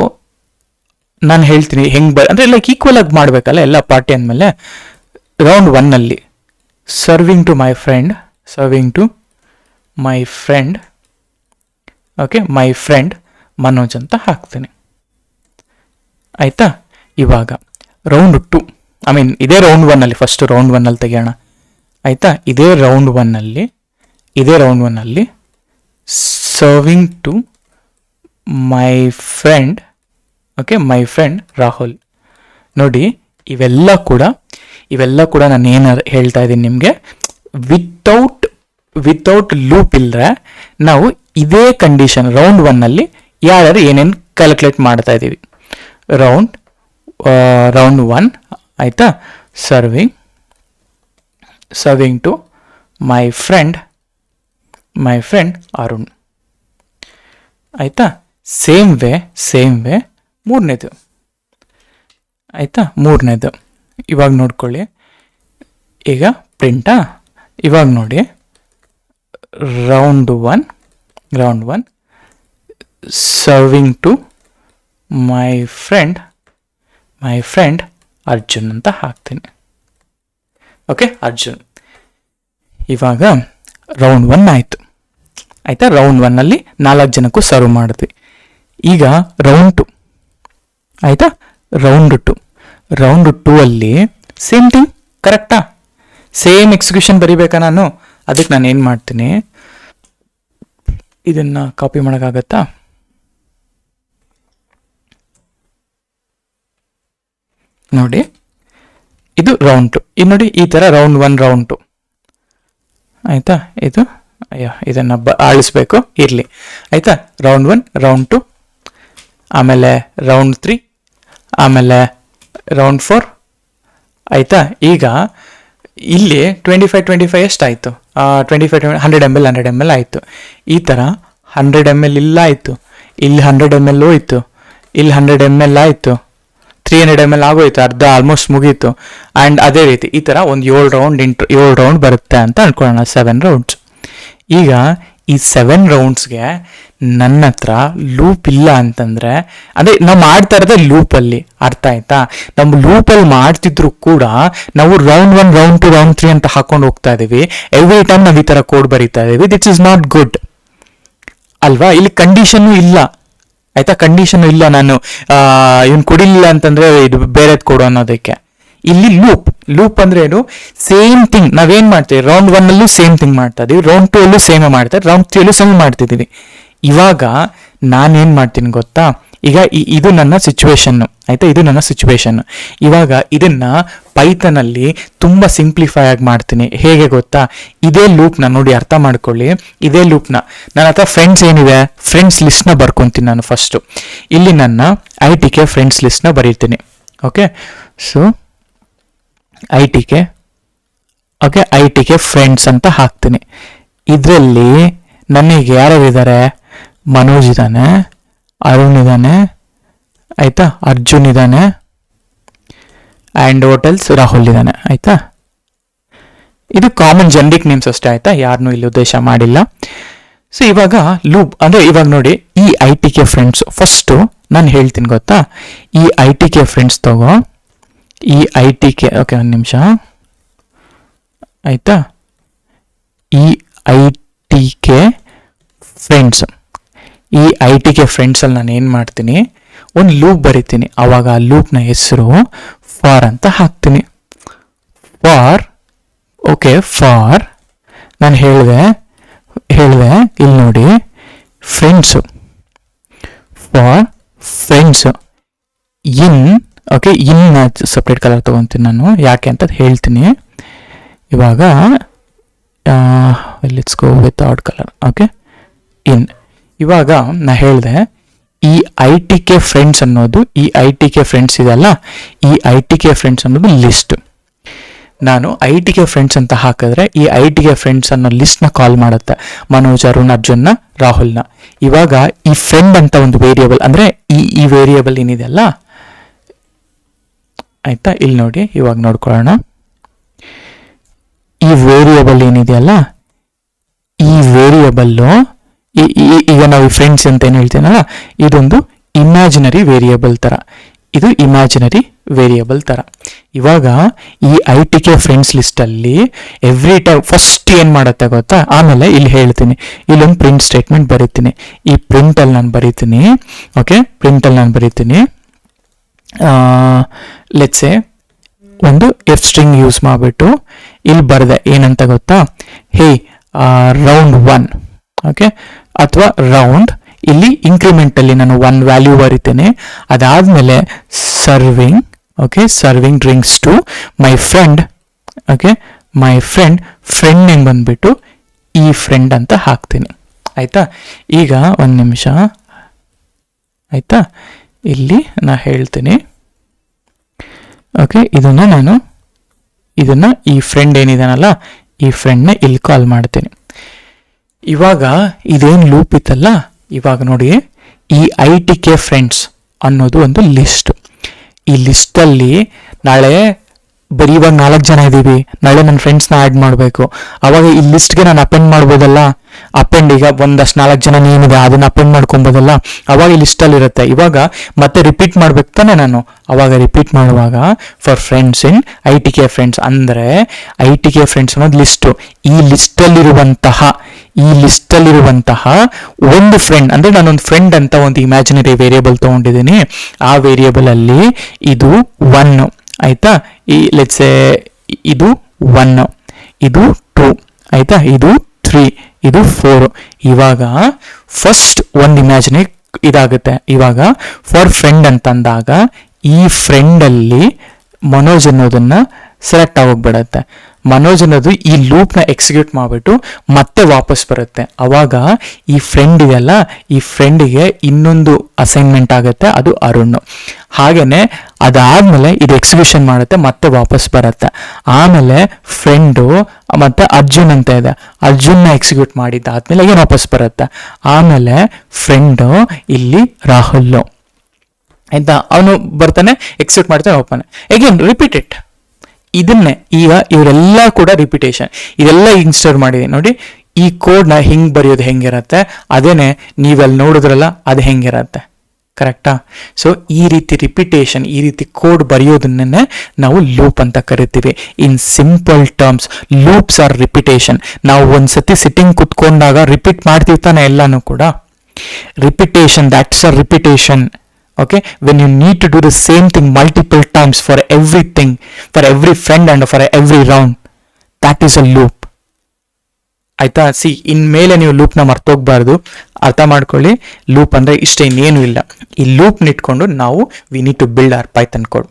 ನಾನು ಹೇಳ್ತೀನಿ ಹೆಂಗೆ ಅಂದರೆ ಲೈಕ್ ಈಕ್ವಲ್ ಆಗಿ ಮಾಡಬೇಕಲ್ಲ ಎಲ್ಲ ಪಾರ್ಟಿ ಅಂದಮೇಲೆ. Round 1 serving to my friend, okay, my friend Manoj ಅಂತ ಹಾಕ್ತೀನಿ, ಆಯಿತಾ? ಇವಾಗ ರೌಂಡ್ 2, ಇದೇ ರೌಂಡ್ 1 ಫಸ್ಟ್ ರೌಂಡ್ 1 ತೆಗೆಯೋಣ, ಆಯಿತಾ? ಇದೇ round 1 serving to my friend, okay, my friend Rahul. ನೋಡಿ, ಇವೆಲ್ಲ ಕೂಡ ನಾನು ಏನು ಹೇಳ್ತಾ ಇದ್ದೀನಿ ನಿಮಗೆ, ವಿತೌಟ್ ಲೂಪ್ ಇಲ್ಲರೆ ನಾವು ಇದೇ ಕಂಡೀಷನ್ ರೌಂಡ್ 1 ಯಾರ್ಯಾರು ಏನೇನು ಕ್ಯಾಲ್ಕುಲೇಟ್ ಮಾಡ್ತಾ ಇದ್ದೀವಿ. ರೌಂಡ್ 1, ಆಯಿತಾ? Serving to my friend Arun, ಆಯಿತಾ? ಸೇಮ್ ವೇ ಮೂರನೇದು, ಆಯಿತಾ? ಮೂರನೇದು ಇವಾಗ ನೋಡ್ಕೊಳ್ಳಿ, ಈಗ ಪ್ರಿಂಟಾ? ಇವಾಗ ನೋಡಿ, round 1 serving to my friend my friend Arjun ಅಂತ ಹಾಕ್ತೀನಿ. ಓಕೆ, ಅರ್ಜುನ್. ಇವಾಗ ರೌಂಡ್ 1 ಆಯಿತು. ಆಯಿತಾ, ರೌಂಡ್ 1ಅಲ್ಲಿ 4 ಜನಕ್ಕೂ ಸರ್ವ್ ಮಾಡಿದ್ವಿ. ಈಗ ರೌಂಡ್ 2 ಆಯಿತಾ, ರೌಂಡ್ 2 ಅಲ್ಲಿ ಸೇಮ್ ಥಿಂಗ್. ಕರೆಕ್ಟಾ? ಸೇಮ್ ಎಕ್ಸಿಕ್ಯೂಷನ್ ಬರಿಬೇಕಾ ನಾನು? ಅದಕ್ಕೆ ನಾನು ಏನು ಮಾಡ್ತೀನಿ, ಇದನ್ನು ಕಾಪಿ ಮಾಡೋಕ್ಕಾಗತ್ತಾ? ನೋಡಿ, ಇದು ರೌಂಡ್ 2. ಇದು ನೋಡಿ, ಈ ಥರ ರೌಂಡ್ 1 ರೌಂಡ್ 2 ಆಯಿತಾ. ಇದು ಇದನ್ನು ಆಳಿಸ್ಬೇಕು, ಇರಲಿ. ಆಯಿತಾ, ರೌಂಡ್ 1 ರೌಂಡ್ 2, ಆಮೇಲೆ ರೌಂಡ್ 3, ಆಮೇಲೆ ರೌಂಡ್ 4. ಆಯಿತಾ. ಈಗ ಇಲ್ಲಿ 25 ಎಷ್ಟಾಯಿತು? 25 100 ml ಆಯಿತು. ಈ ಥರ 100 ml ಇಲ್ಲ ಆಯಿತು, ಇಲ್ಲಿ 100 ml ಹೋಯ್ತು, ಇಲ್ಲಿ 100 ml ಆಯಿತು, 300 ml ಆಗೋಯ್ತು, ಅರ್ಧ ಆಲ್ಮೋಸ್ಟ್ ಮುಗೀತು. ಆ್ಯಂಡ್ ಅದೇ ರೀತಿ ಈ ಥರ ಒಂದು 7 ರೌಂಡ್ ಬರುತ್ತೆ ಅಂತ ಅನ್ಕೊಳ್ಳೋಣ. 7 ರೌಂಡ್ಸ್. ಈಗ ಈ 7 ರೌಂಡ್ಸ್ಗೆ ನನ್ನ ಹತ್ರ ಲೂಪ್ ಇಲ್ಲ ಅಂತಂದರೆ, ಅದೇ ನಾವು ಮಾಡ್ತಾ ಇರೋದೇ ಲೂಪಲ್ಲಿ. ಅರ್ಥ ಆಯ್ತಾ? ನಮ್ಮ ಲೂಪಲ್ಲಿ ಮಾಡ್ತಿದ್ರು ಕೂಡ ನಾವು ರೌಂಡ್ 1 ರೌಂಡ್ 2 ರೌಂಡ್ 3 ಅಂತ ಹಾಕೊಂಡು ಹೋಗ್ತಾ ಇದೀವಿ. ಎವ್ರಿ ಟೈಮ್ ನಾವು ಈ ಥರ ಕೋಡ್ ಬರೀತಾ ಇದೀವಿ. ದಿಸ್ ಇಸ್ ನಾಟ್ ಗುಡ್ ಅಲ್ವಾ? ಇಲ್ಲಿ ಕಂಡೀಷನ್ನು ಇಲ್ಲ. ಆಯ್ತಾ, ಕಂಡೀಷನ್ನು ಇಲ್ಲ. ನಾನು ಇವನು ಕುಡಿಲಿಲ್ಲ ಅಂತಂದ್ರೆ ಇದು ಬೇರೆದ್ ಕೊಡು ಅನ್ನೋದಕ್ಕೆ. ಇಲ್ಲಿ ಲೂಪ್ ಅಂದ್ರೆ ಏನು? ಸೇಮ್ ಥಿಂಗ್ ನಾವೇನ್ ಮಾಡ್ತೀವಿ, ರೌಂಡ್ 1 ಅಲ್ಲೂ ಸೇಮ್ ಥಿಂಗ್ ಮಾಡ್ತಾ ಇದೀವಿ, ರೌಂಡ್ 2 ಅಲ್ಲೂ ಸೇಮ್ ಮಾಡ್ತಾ ಇದ್ದೀವಿ, ರೌಂಡ್ 3 ಅಲ್ಲೂ ಸೇಮ್ ಮಾಡ್ತಿದ್ದೀವಿ. ಇವಾಗ ನಾನೇನ್ ಮಾಡ್ತೀನಿ ಗೊತ್ತಾ? ಈಗ ಇದು ನನ್ನ ಸಿಚುವೇಶನ್ನು. ಆಯ್ತಾ, ಇದು ನನ್ನ ಸಿಚುವೇಶನ್. ಇವಾಗ ಇದನ್ನ ಪೈಥಾನಲ್ಲಿ ತುಂಬಾ ಸಿಂಪ್ಲಿಫೈ ಆಗಿ ಮಾಡ್ತೀನಿ. ಹೇಗೆ ಗೊತ್ತಾ? ಇದೇ ಲೂಪ್ನ ನೋಡಿ, ಅರ್ಥ ಮಾಡ್ಕೊಳ್ಳಿ. ಇದೇ ಲೂಪ್ನ ನನ್ನ ಹತ್ರ ಫ್ರೆಂಡ್ಸ್ ಏನಿದೆ, ಫ್ರೆಂಡ್ಸ್ ಲಿಸ್ಟ್ನ ಬರ್ಕೊಂತೀನಿ ನಾನು ಫಸ್ಟು. ಇಲ್ಲಿ ನನ್ನ ITK ಫ್ರೆಂಡ್ಸ್ ಲಿಸ್ಟ್ನ ಬರೀತೀನಿ. ಓಕೆ, ಸೊ ITK ಫ್ರೆಂಡ್ಸ್ ಅಂತ ಹಾಕ್ತೀನಿ. ಇದರಲ್ಲಿ ನನಗೆ ಯಾರ್ಯಾರಿದ್ದಾರೆ? ಮನೋಜ್ ಇದ್ದಾನೆ, ಅರುಣ್ ಇದ್ದಾನೆ, ಆಯ್ತಾ, ಅರ್ಜುನ್ ಇದ್ದಾನೆ, ಆ್ಯಂಡ್ ಹೋಟೆಲ್ಸ್ ರಾಹುಲ್ ಇದ್ದಾನೆ. ಆಯ್ತಾ, ಇದು ಕಾಮನ್ ಜನರಿಕ್ ನೇಮ್ಸ್ ಅಷ್ಟೇ. ಆಯ್ತಾ, ಯಾರನ್ನೂ ಇಲ್ಲಿ ಉದ್ದೇಶ ಮಾಡಿಲ್ಲ. ಸೊ ಇವಾಗ ಲೂಪ್ ಅಂದರೆ ಇವಾಗ ನೋಡಿ, ಈ ITK ಫ್ರೆಂಡ್ಸ್ ಫಸ್ಟು ನಾನು ಹೇಳ್ತೀನಿ ಗೊತ್ತಾ? ಈ ITK ಫ್ರೆಂಡ್ಸ್ ತಗೋ, ಈ ITK, ಓಕೆ ಒಂದು ನಿಮಿಷ. ಆಯಿತಾ, ಈ ITK ಫ್ರೆಂಡ್ಸ್, ಈ ITK ಫ್ರೆಂಡ್ಸಲ್ಲಿ ನಾನು ಏನು ಮಾಡ್ತೀನಿ, ಒಂದು ಲೂಪ್ ಬರಿತೀನಿ. ಆವಾಗ ಆ ಲೂಪ್ನ ಹೆಸರು ಫಾರ್ ಅಂತ ಹಾಕ್ತೀನಿ. ಫಾರ್, ಓಕೆ, ಫಾರ್ ನಾನು ಹೇಳಿದೆ ಇಲ್ಲಿ ನೋಡಿ, friends, for friends in, okay, in separate colour ತೊಗೊತೀನಿ ನಾನು, ಯಾಕೆ ಅಂತ ಹೇಳ್ತೀನಿ. ಇವಾಗ let's go with add colour. Okay, in. ಇವಾಗ ನಾ ಹೇಳಿದೆ ಈ ITK ಫ್ರೆಂಡ್ಸ್ ಅನ್ನೋದು, ಈ ITK ಫ್ರೆಂಡ್ಸ್ ಇದೆಲ್ಲ, ಈ ITK ಫ್ರೆಂಡ್ಸ್ ಅನ್ನೋದು ಲಿಸ್ಟ್. ನಾನು ITK ಫ್ರೆಂಡ್ಸ್ ಅಂತ ಹಾಕಿದ್ರೆ ಈ ITK ಫ್ರೆಂಡ್ಸ್ ಅನ್ನೋ ಲಿಸ್ಟ್ನ ಕಾಲ್ ಮಾಡುತ್ತೆ, ಮನೋಜ್, ಅರುಣ್, ಅರ್ಜುನ್ನ, ರಾಹುಲ್ನ. ಇವಾಗ ಈ ಫ್ರೆಂಡ್ ಅಂತ ಒಂದು ವೇರಿಯೇಬಲ್, ಅಂದರೆ ಈ ವೇರಿಯೇಬಲ್ ಏನಿದೆಯಲ್ಲ, ಆಯ್ತಾ, ಇಲ್ಲಿ ನೋಡಿ, ಇವಾಗ ನೋಡ್ಕೊಳ್ಳೋಣ. ಈ ವೇರಿಯೇಬಲ್ ಏನಿದೆಯಲ್ಲ, ಈ ವೇರಿಯೇಬಲ್ಲು ಈಗ ನಾವು ಫ್ರೆಂಡ್ಸ್ ಅಂತ ಏನು ಹೇಳ್ತೀನಲ್ಲ, ಇದೊಂದು ಇಮ್ಯಾಜಿನರಿ ವೇರಿಯೇಬಲ್ ಥರ, ಇದು ಇಮ್ಯಾಜಿನರಿ ವೇರಿಯೇಬಲ್ ಥರ. ಇವಾಗ ಈ ITK ಫ್ರೆಂಡ್ಸ್ ಲಿಸ್ಟಲ್ಲಿ ಎವ್ರಿ ಟೈಮ್ ಫಸ್ಟ್ ಏನು ಮಾಡುತ್ತೆ ಗೊತ್ತಾ? ಆಮೇಲೆ ಇಲ್ಲಿ ಹೇಳ್ತೀನಿ, ಇಲ್ಲೊಂದು ಪ್ರಿಂಟ್ ಸ್ಟೇಟ್ಮೆಂಟ್ ಬರೀತೀನಿ. ಈ ಪ್ರಿಂಟಲ್ಲಿ ನಾನು ಬರೀತೀನಿ, ಓಕೆ, ಪ್ರಿಂಟಲ್ಲಿ ನಾನು ಬರೀತೀನಿ, ಲೆಟ್ಸೆ ಒಂದು F ಸ್ಟ್ರಿಂಗ್ ಯೂಸ್ ಮಾಡಿಬಿಟ್ಟು ಇಲ್ಲಿ ಬರೆದೆ. ಏನಂತ ಗೊತ್ತಾ? ಹೇ ರೌಂಡ್ 1, ಓಕೆ, ಅಥವಾ ರೌಂಡ್, ಇಲ್ಲಿ ಇಂಕ್ರಿಮೆಂಟಲ್ಲಿ ನಾನು 1 ವ್ಯಾಲ್ಯೂ ಬರಿತೇನೆ. ಅದಾದಮೇಲೆ serving, okay, serving drinks to my friend, okay, my friend name ಬಂದುಬಿಟ್ಟು ಈ ಫ್ರೆಂಡ್ ಅಂತ ಹಾಕ್ತೀನಿ. ಆಯಿತಾ, ಈಗ ಒಂದು ನಿಮಿಷ. ಆಯಿತಾ, ಇಲ್ಲಿ ನಾ ಹೇಳ್ತೀನಿ, ಓಕೆ, ಇದನ್ನು ಈ ಫ್ರೆಂಡ್ ಏನಿದಾನಲ್ಲ, ಈ ಫ್ರೆಂಡ್ನ ಇಲ್ಲಿ ಕಾಲ್ ಮಾಡ್ತೀನಿ. ಇವಾಗ ಇದೇನು ಲೂಪ್ ಇತ್ತಲ್ಲ, ಇವಾಗ ನೋಡಿ, ಈ ITK ಫ್ರೆಂಡ್ಸ್ ಅನ್ನೋದು ಒಂದು ಲಿಸ್ಟ್. ಈ ಲಿಸ್ಟಲ್ಲಿ ನಾಳೆ ಬರೀ ಇವಾಗ 4 ಜನ ಇದ್ದೀವಿ, ನಾಳೆ ನನ್ನ ಫ್ರೆಂಡ್ಸ್ನ ಆ್ಯಡ್ ಮಾಡಬೇಕು. ಆವಾಗ ಈ ಲಿಸ್ಟ್ಗೆ ನಾನು ಅಪೆಂಡ್ ಮಾಡ್ಬೋದಲ್ಲ, ಅಪೆಂಡ್, ಈಗ ಒಂದಷ್ಟು 4 ಜನ ನೇಮ್ ಇದೆ ಅದನ್ನ ಅಪೆಂಡ್ ಮಾಡ್ಕೊಬೋದಲ್ಲ, ಅವಾಗ ಈ ಲಿಸ್ಟಲ್ಲಿ ಇರುತ್ತೆ. ಇವಾಗ ಮತ್ತೆ ರಿಪೀಟ್ ಮಾಡ್ಬೇಕು ತಾನೆ ನಾನು, ಅವಾಗ ರಿಪೀಟ್ ಮಾಡುವಾಗ for friends in ITK friends ಅಂದರೆ ITK ಫ್ರೆಂಡ್ಸ್ ಅನ್ನೋದು ಲಿಸ್ಟು. ಈ ಲಿಸ್ಟಲ್ಲಿರುವಂತಹ ಒಂದು ಫ್ರೆಂಡ್, ಅಂದರೆ ನಾನೊಂದು ಫ್ರೆಂಡ್ ಅಂತ ಒಂದು ಇಮ್ಯಾಜಿನರಿ ವೇರಿಯೇಬಲ್ ತೊಗೊಂಡಿದ್ದೀನಿ. ಆ ವೇರಿಯೇಬಲ್ ಅಲ್ಲಿ ಇದು 1 ಆಯ್ತಾ, ಈ ಲೆಟ್ಸ್ ಇದು 1, ಇದು 2 ಆಯ್ತಾ, ಇದು 3, ಇದು 4. ಇವಾಗ ಫಸ್ಟ್ ಒಂದು ಇಮ್ಯಾಜಿನರಿ ಇದಾಗುತ್ತೆ. ಇವಾಗ ಫಾರ್ ಫ್ರೆಂಡ್ ಅಂತಂದಾಗ ಈ ಫ್ರೆಂಡಲ್ಲಿ ಮನೋಜ್ ಅನ್ನೋದನ್ನ ಸೆಲೆಕ್ಟ್ ಆಗೋಗ್ಬಿಡತ್ತೆ. ಮನೋಜ್ ಅನ್ನೋದು ಈ ಲೂಪ್ನ ಎಕ್ಸಿಕ್ಯೂಟ್ ಮಾಡಿಬಿಟ್ಟು ಮತ್ತೆ ವಾಪಸ್ ಬರುತ್ತೆ. ಅವಾಗ ಈ ಫ್ರೆಂಡ್ ಇದೆಯಲ್ಲ, ಈ ಫ್ರೆಂಡಿಗೆ ಇನ್ನೊಂದು ಅಸೈನ್ಮೆಂಟ್ ಆಗುತ್ತೆ, ಅದು ಅರುಣ್. ಹಾಗೇನೆ ಅದಾದ್ಮೇಲೆ ಇದು ಎಕ್ಸಿಕ್ಯೂಷನ್ ಮಾಡುತ್ತೆ, ಮತ್ತೆ ವಾಪಸ್ ಬರುತ್ತೆ. ಆಮೇಲೆ ಫ್ರೆಂಡು ಮತ್ತೆ ಅರ್ಜುನ್ ಅಂತ ಇದೆ, ಅರ್ಜುನ್ನ ಎಕ್ಸಿಕ್ಯೂಟ್ ಮಾಡಿದ್ದಾದ್ಮೇಲೆ ಏನು ವಾಪಸ್ ಬರುತ್ತೆ. ಆಮೇಲೆ ಫ್ರೆಂಡು ಇಲ್ಲಿ ರಾಹುಲ್ ಆಯ್ತಾ, ಅವನು ಬರ್ತಾನೆ, ಎಕ್ಸಿಕ್ಯೂಟ್ ಮಾಡ್ತಾನೆ, ಓಪನ್ ಅಗೇನ್ ರಿಪೀಟ್ ಇಟ್. ಇದನ್ನೇ ಈಗ ಇವರೆಲ್ಲ ಕೂಡ ರಿಪಿಟೇಷನ್, ಇದೆಲ್ಲ ಇನ್ಸ್ಟಾಲ್ ಮಾಡಿದೀನಿ ನೋಡಿ. ಈ ಕೋಡ್ನ ಹಿಂಗೆ ಬರೆಯೋದು ಹೆಂಗಿರತ್ತೆ, ಅದೇನೆ ನೀವೆಲ್ಲಿ ನೋಡಿದ್ರಲ್ಲ ಅದು ಹೆಂಗಿರತ್ತೆ, ಕರೆಕ್ಟಾ? ಸೊ ಈ ರೀತಿ ರಿಪಿಟೇಷನ್, ಈ ರೀತಿ ಕೋಡ್ ಬರೆಯೋದನ್ನೇ ನಾವು ಲೂಪ್ ಅಂತ ಕರಿತೀವಿ. In simple terms loops are repetition. ನಾವು ಒಂದ್ಸತಿ ಸಿಟ್ಟಿಂಗ್ ಕುತ್ಕೊಂಡಾಗ ರಿಪೀಟ್ ಮಾಡ್ತೀವಿ ತಾನೆ ಎಲ್ಲಾನು ಕೂಡ. Repetition, that's a repetition. Okay, when you need to do the same thing multiple times for everything, for every friend and for every round, that is a loop. ಆಯ್ತಾ? C, ಇನ್ಮೇಲೆ ನೀವು ಲೂಪ್ನ ಮರ್ತೋಗ್ಬಾರ್ದು, ಅರ್ಥ ಮಾಡ್ಕೊಳ್ಳಿ. ಲೂಪ್ ಅಂದರೆ ಇಷ್ಟ, ಇನ್ನೇನು ಇಲ್ಲ. ಈ ಲೂಪ್ನ ಇಟ್ಕೊಂಡು ನಾವು we need to build our Python code.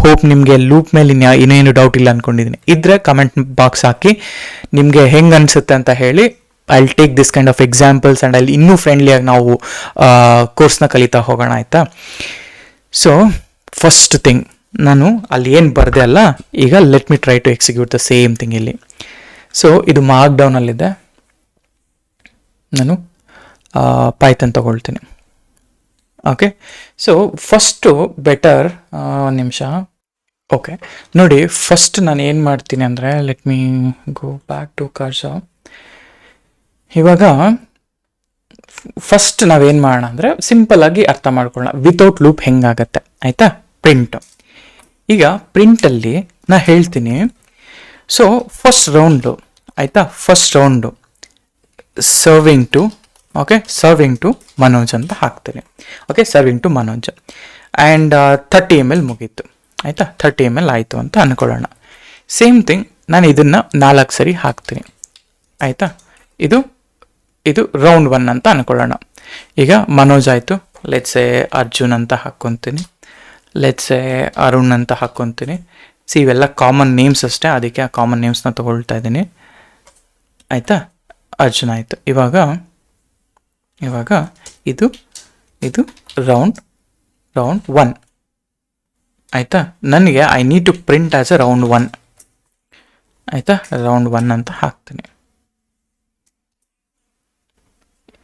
Hope ನಿಮಗೆ ಲೂಪ್ ಮೇಲೆ ಇನ್ನೇನು ಡೌಟ್ ಇಲ್ಲ ಅನ್ಕೊಂಡಿದ್ದೀನಿ. ಇದ್ರೆ ಕಮೆಂಟ್ ಬಾಕ್ಸ್ ಹಾಕಿ ನಿಮಗೆ ಹೆಂಗೆ ಅನಿಸುತ್ತೆ ಅಂತ ಹೇಳಿ. I will take this kind of examples and ಅಲ್ಲಿ ಇನ್ನೂ ಫ್ರೆಂಡ್ಲಿಯಾಗಿ ನಾವು ಕೋರ್ಸ್ನ ಕಲಿತಾ ಹೋಗೋಣ, ಆಯಿತಾ? ಸೊ ಫಸ್ಟ್ ಥಿಂಗ್, ನಾನು ಅಲ್ಲಿ ಏನು ಬರದೆ ಅಲ್ಲ, ಈಗ let me try to execute the same thing ಇಲ್ಲಿ. ಸೊ ಇದು ಮಾರ್ಕ್ ಡೌನಲ್ಲಿದೆ, ನಾನು ಪೈಥಾನ್ ತಗೊಳ್ತೀನಿ. ಓಕೆ, ಸೊ ಫಸ್ಟು ಬೆಟರ್, ಒಂದು ನಿಮಿಷ. ಓಕೆ ನೋಡಿ, ಫಸ್ಟ್ ನಾನು ಏನು ಮಾಡ್ತೀನಿ ಅಂದರೆ, let me go back to cursor. ಇವಾಗ ಫಸ್ಟ್ ನಾವೇನು ಮಾಡೋಣ ಅಂದರೆ ಸಿಂಪಲ್ಲಾಗಿ ಅರ್ಥ ಮಾಡ್ಕೊಳ್ಳೋಣ ವಿತೌಟ್ ಲೂಪ್ ಹೆಂಗಾಗತ್ತೆ, ಆಯಿತಾ? ಪ್ರಿಂಟ್. ಈಗ ಪ್ರಿಂಟಲ್ಲಿ ನಾ ಹೇಳ್ತೀನಿ, ಸೊ ಫಸ್ಟ್ ರೌಂಡು ಆಯಿತಾ, first round serving to, okay, serving to Manoj ಅಂತ ಹಾಕ್ತೀನಿ. Okay, serving to Manoj and 30 ml ಮುಗೀತು, ಆಯಿತಾ? 30 ml ಆಯಿತು ಅಂತ ಅಂದ್ಕೊಳ್ಳೋಣ. ಸೇಮ್ ಥಿಂಗ್ ನಾನು ಇದನ್ನು 4 ಸರಿ ಹಾಕ್ತೀನಿ, ಆಯಿತಾ? ಇದು ರೌಂಡ್ 1 ಅಂತ ಅಂದ್ಕೊಳ್ಳೋಣ. ಈಗ ಮನೋಜ್ ಆಯಿತು, ಲೆಟ್ಸೆ ಅರ್ಜುನ್ ಅಂತ ಹಾಕ್ಕೊತೀನಿ, ಲೆಟ್ಸೆ ಅರುಣ್ ಅಂತ ಹಾಕ್ಕೊತೀನಿ. ಸಿ, ಇವೆಲ್ಲ ಕಾಮನ್ ನೇಮ್ಸ್ ಅಷ್ಟೇ, ಅದಕ್ಕೆ ಆ ಕಾಮನ್ ನೇಮ್ಸ್ನ ತೊಗೊಳ್ತಾ ಇದ್ದೀನಿ, ಆಯಿತಾ? ಅರ್ಜುನ್ ಆಯಿತು. ಇವಾಗ ಇದು ರೌಂಡ್ 1, ಆಯಿತಾ? ನನಗೆ I need to print as a round 1, ಆಯಿತಾ? ರೌಂಡ್ 1 ಅಂತ ಹಾಕ್ತೀನಿ.